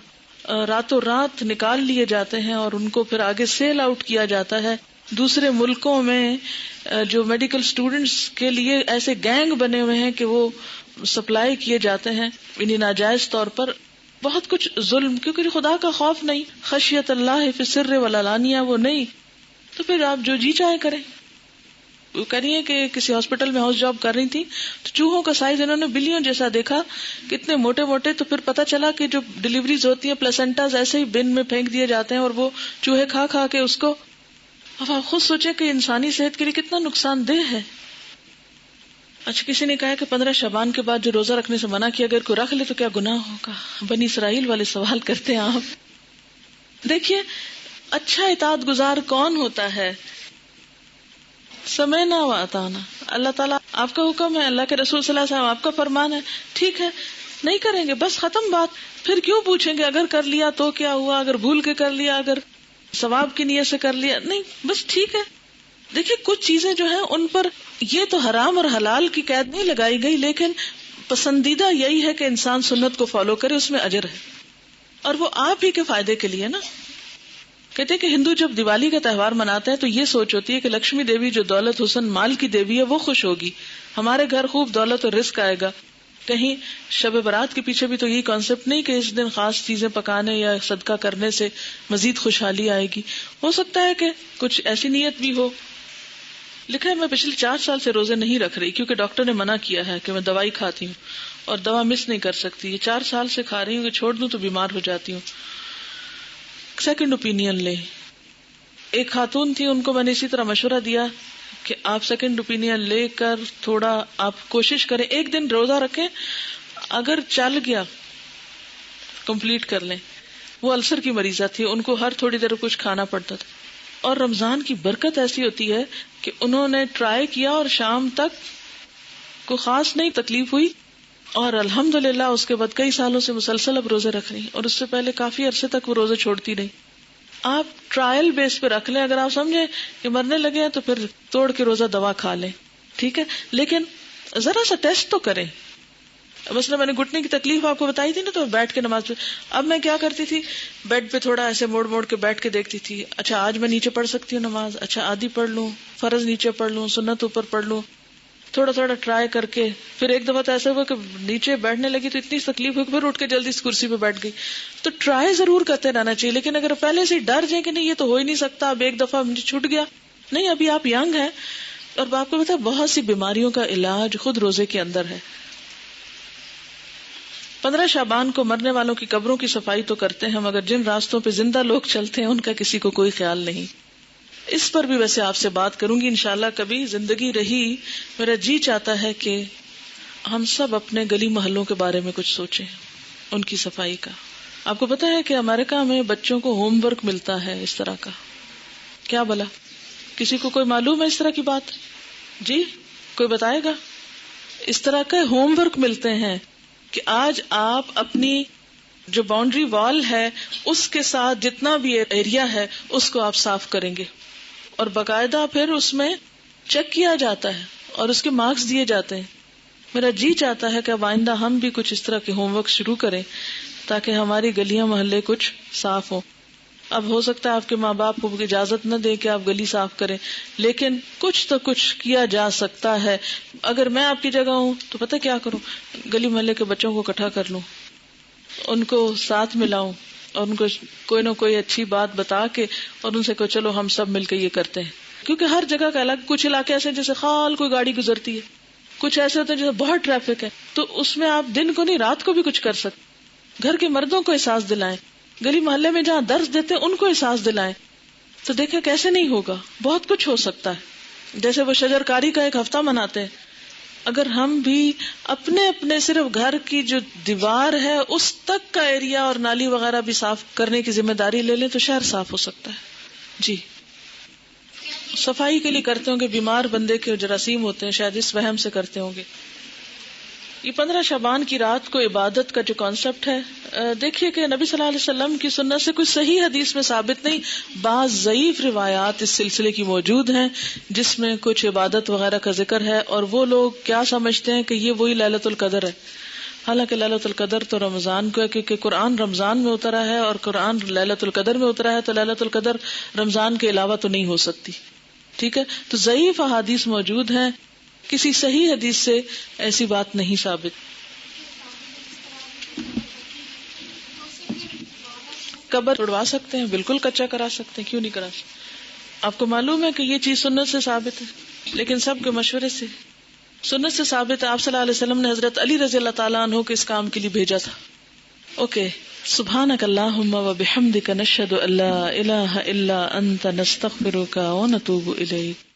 S1: راتوں رات نکال لیے جاتے ہیں اور ان کو پھر آگے سیل آؤٹ کیا جاتا ہے. دوسرے ملکوں میں جو میڈیکل سٹوڈنٹس کے لیے ایسے گینگ بنے ہوئے ہیں کہ وہ سپلائی کیے جاتے ہیں انہیں ناجائز طور پر. بہت کچھ ظلم، کیونکہ خدا کا خوف نہیں، خشیت اللہ فی السر والعلانیہ وہ نہیں، تو پھر آپ جو جی چاہے کریں. وہ کہہ رہی ہے کہ کسی ہاسپٹل میں ہاؤس جاب کر رہی تھی تو چوہوں کا سائز انہوں نے بلیوں جیسا دیکھا، کتنے موٹے موٹے. تو پھر پتا چلا کہ جو ڈلیوریز ہوتی ہیں پلاسنٹاز ایسے ہی بن میں پھینک دیے جاتے ہیں اور وہ چوہے کھا کھا کے اس کو. اب آپ خود سوچیں کہ انسانی صحت کے لیے کتنا نقصان دہ ہے. اچھا، کسی نے کہا کہ 15 شعبان کے بعد جو روزہ رکھنے سے منع کیا اگر کوئی رکھ لے تو کیا گناہ ہوگا؟ بنی اسرائیل والے سوال کرتے ہیں آپ. دیکھیے، اچھا اطاعت گزار کون ہوتا ہے؟ سمعنا و اطعنا. اللہ تعالیٰ آپ کا حکم ہے، اللہ کے رسول صلی اللہ علیہ وسلم آپ کا فرمان ہے، ٹھیک ہے نہیں کریں گے بس ختم بات. پھر کیوں پوچھیں گے اگر کر لیا تو کیا ہوا، اگر بھول کے کر لیا، اگر ثواب کی نیت سے کر لیا، نہیں بس ٹھیک ہے. دیکھیے کچھ چیزیں جو ہیں ان پر یہ تو حرام اور حلال کی قید نہیں لگائی گئی، لیکن پسندیدہ یہی ہے کہ انسان سنت کو فالو کرے، اس میں اجر ہے اور وہ آپ ہی کے فائدے کے لیے نا. کہتے ہیں کہ ہندو جب دیوالی کا تہوار مناتے ہیں تو یہ سوچ ہوتی ہے کہ لکشمی دیوی جو دولت حسن مال کی دیوی ہے وہ خوش ہوگی، ہمارے گھر خوب دولت اور رزق آئے گا. کہیں شب برات کے پیچھے بھی تو یہی کانسیپٹ نہیں کہ اس دن خاص چیزیں پکانے یا صدقہ کرنے سے مزید خوشحالی آئے گی. ہو سکتا ہے کہ کچھ ایسی نیت بھی ہو. لکھا ہے میں پچھلے 4 سال سے روزے نہیں رکھ رہی کیونکہ ڈاکٹر نے منع کیا ہے کہ میں دوائی کھاتی ہوں اور دوا مس نہیں کر سکتی. یہ 4 سال سے کھا رہی ہوں کہ چھوڑ دوں تو بیمار ہو جاتی ہوں. سیکنڈ اوپینین لے. ایک خاتون تھی، ان کو میں نے اسی طرح مشورہ دیا کہ آپ سیکنڈ اوپینین لے کر تھوڑا آپ کوشش کریں، ایک دن روزہ رکھیں، اگر چل گیا کمپلیٹ کر لیں. وہ السر کی مریضہ تھی، ان کو ہر تھوڑی دیر کچھ کھانا پڑتا تھا اور رمضان کی برکت ایسی ہوتی ہے کہ انہوں نے ٹرائی کیا اور شام تک کوئی خاص نہیں تکلیف ہوئی اور الحمدللہ اس کے بعد کئی سالوں سے مسلسل اب روزے رکھ رہی اور اس سے پہلے کافی عرصے تک وہ روزے چھوڑتی نہیں. آپ ٹرائل بیس پہ رکھ لیں، اگر آپ سمجھیں کہ مرنے لگے ہیں تو پھر توڑ کے روزہ دوا کھا لیں، ٹھیک ہے، لیکن ذرا سا ٹیسٹ تو کریں. مثلا میں نے گھٹنے کی تکلیف آپ کو بتائی تھی نا، تو بیٹھ کے نماز پہ اب میں کیا کرتی تھی، بیڈ پہ تھوڑا ایسے موڑ موڑ کے بیٹھ کے دیکھتی تھی، اچھا آج میں نیچے پڑھ سکتی ہوں نماز، اچھا آدھی پڑھ لوں، فرض نیچے پڑھ لوں، سنت اوپر پڑھ لوں، تھوڑا تھوڑا ٹرائی کر کے. پھر ایک دفعہ تو ایسا ہوا کہ نیچے بیٹھنے لگی تو اتنی تکلیف ہوئی کہ پھر اٹھ کے جلدی اس کرسی پہ بیٹھ گئی. تو ٹرائی ضرور کرتے رہنا چاہیے، لیکن اگر پہلے سے ڈر جائیں کہ نہیں یہ تو ہو ہی نہیں سکتا، اب ایک دفعہ مجھے چھوٹ گیا، نہیں، ابھی آپ ینگ ہیں اور آپ کو پتا بہت سی بیماریوں کا علاج خود روزے کے اندر ہے. 15 شعبان کو مرنے والوں کی قبروں کی صفائی تو کرتے ہیں مگر جن راستوں پہ زندہ لوگ چلتے ہیں ان کا کسی کو کوئی خیال نہیں. اس پر بھی ویسے آپ سے بات کروں گی انشاءاللہ، کبھی زندگی رہی میرا جی چاہتا ہے کہ ہم سب اپنے گلی محلوں کے بارے میں کچھ سوچیں، ان کی صفائی کا. آپ کو پتا ہے کہ امریکہ میں بچوں کو ہوم ورک ملتا ہے اس طرح کا. کیا بلا کسی کو کوئی معلوم ہے اس طرح کی بات؟ جی کوئی بتائے گا؟ اس طرح کے ہوم ورک ملتے ہیں کہ آج آپ اپنی جو باؤنڈری وال ہے اس کے ساتھ جتنا بھی ایریا ہے اس کو آپ صاف کریں گے، اور باقاعدہ پھر اس میں چیک کیا جاتا ہے اور اس کے مارکس دیے جاتے ہیں. میرا جی چاہتا ہے کہ اب آئندہ ہم بھی کچھ اس طرح کے ہوم ورک شروع کریں تاکہ ہماری گلیاں محلے کچھ صاف ہوں. اب ہو سکتا ہے آپ کے ماں باپ کو اجازت نہ دیں کہ آپ گلی صاف کریں، لیکن کچھ تو کچھ کیا جا سکتا ہے. اگر میں آپ کی جگہ ہوں تو پتہ کیا کروں، گلی محلے کے بچوں کو اکٹھا کر لوں، ان کو ساتھ ملاؤں اور ان کو کوئی نہ کوئی اچھی بات بتا کے اور ان سے کہو چلو ہم سب مل کے یہ کرتے ہیں. کیونکہ ہر جگہ کا الگ، کچھ علاقے ایسے جیسے خال کوئی گاڑی گزرتی ہے، کچھ ایسے ہوتے ہیں جیسے بہت ٹریفک ہے، تو اس میں آپ دن کو نہیں رات کو بھی کچھ کر سکتے. گھر کے مردوں کو احساس دلائیں، گلی محلے میں جہاں درس دیتے ہیں ان کو احساس دلائیں. تو دیکھیں کیسے نہیں ہوگا، بہت کچھ ہو سکتا ہے. جیسے وہ شجر کاری کا ایک ہفتہ مناتے ہیں، اگر ہم بھی اپنے اپنے صرف گھر کی جو دیوار ہے اس تک کا ایریا اور نالی وغیرہ بھی صاف کرنے کی ذمہ داری لے لیں تو شہر صاف ہو سکتا ہے. جی صفائی کے لیے کرتے ہوں گے، بیمار بندے کے جراثیم ہوتے ہیں شاید اس وہم سے کرتے ہوں گے. یہ 15 شعبان کی رات کو عبادت کا جو کانسیپٹ ہے، دیکھیے کہ نبی صلی اللہ علیہ وسلم کی سنت سے کوئی صحیح حدیث میں ثابت نہیں، بعض ضعیف روایات اس سلسلے کی موجود ہیں جس میں کچھ عبادت وغیرہ کا ذکر ہے، اور وہ لوگ کیا سمجھتے ہیں کہ یہ وہی لیلۃ القدر ہے. حالانکہ لیلۃ القدر تو رمضان کو ہے، کیونکہ قرآن رمضان میں اترا ہے اور قرآن لیلۃ القدر میں اترا ہے، تو لیلۃ القدر رمضان کے علاوہ تو نہیں ہو سکتی. ٹھیک ہے، تو ضعیف احادیث موجود ہیں، کسی صحیح حدیث سے ایسی بات نہیں ثابت. قبر اڑوا سکتے ہیں، بالکل کچا کرا سکتے ہیں، کیوں نہیں کرا سکتے؟ آپ کو معلوم ہے کہ یہ چیز سنت سے ثابت ہے، لیکن سب کے مشورے سے سنت سے ثابت ہے. آپ صلی اللہ علیہ وسلم نے حضرت علی رضی اللہ تعالیٰ عنہ کو اس کام کے لیے بھیجا تھا. اوکے، سبحانک اللہم و بحمدک نشہد ان لا الہ الا انت نستغفرک و نتوب الیک.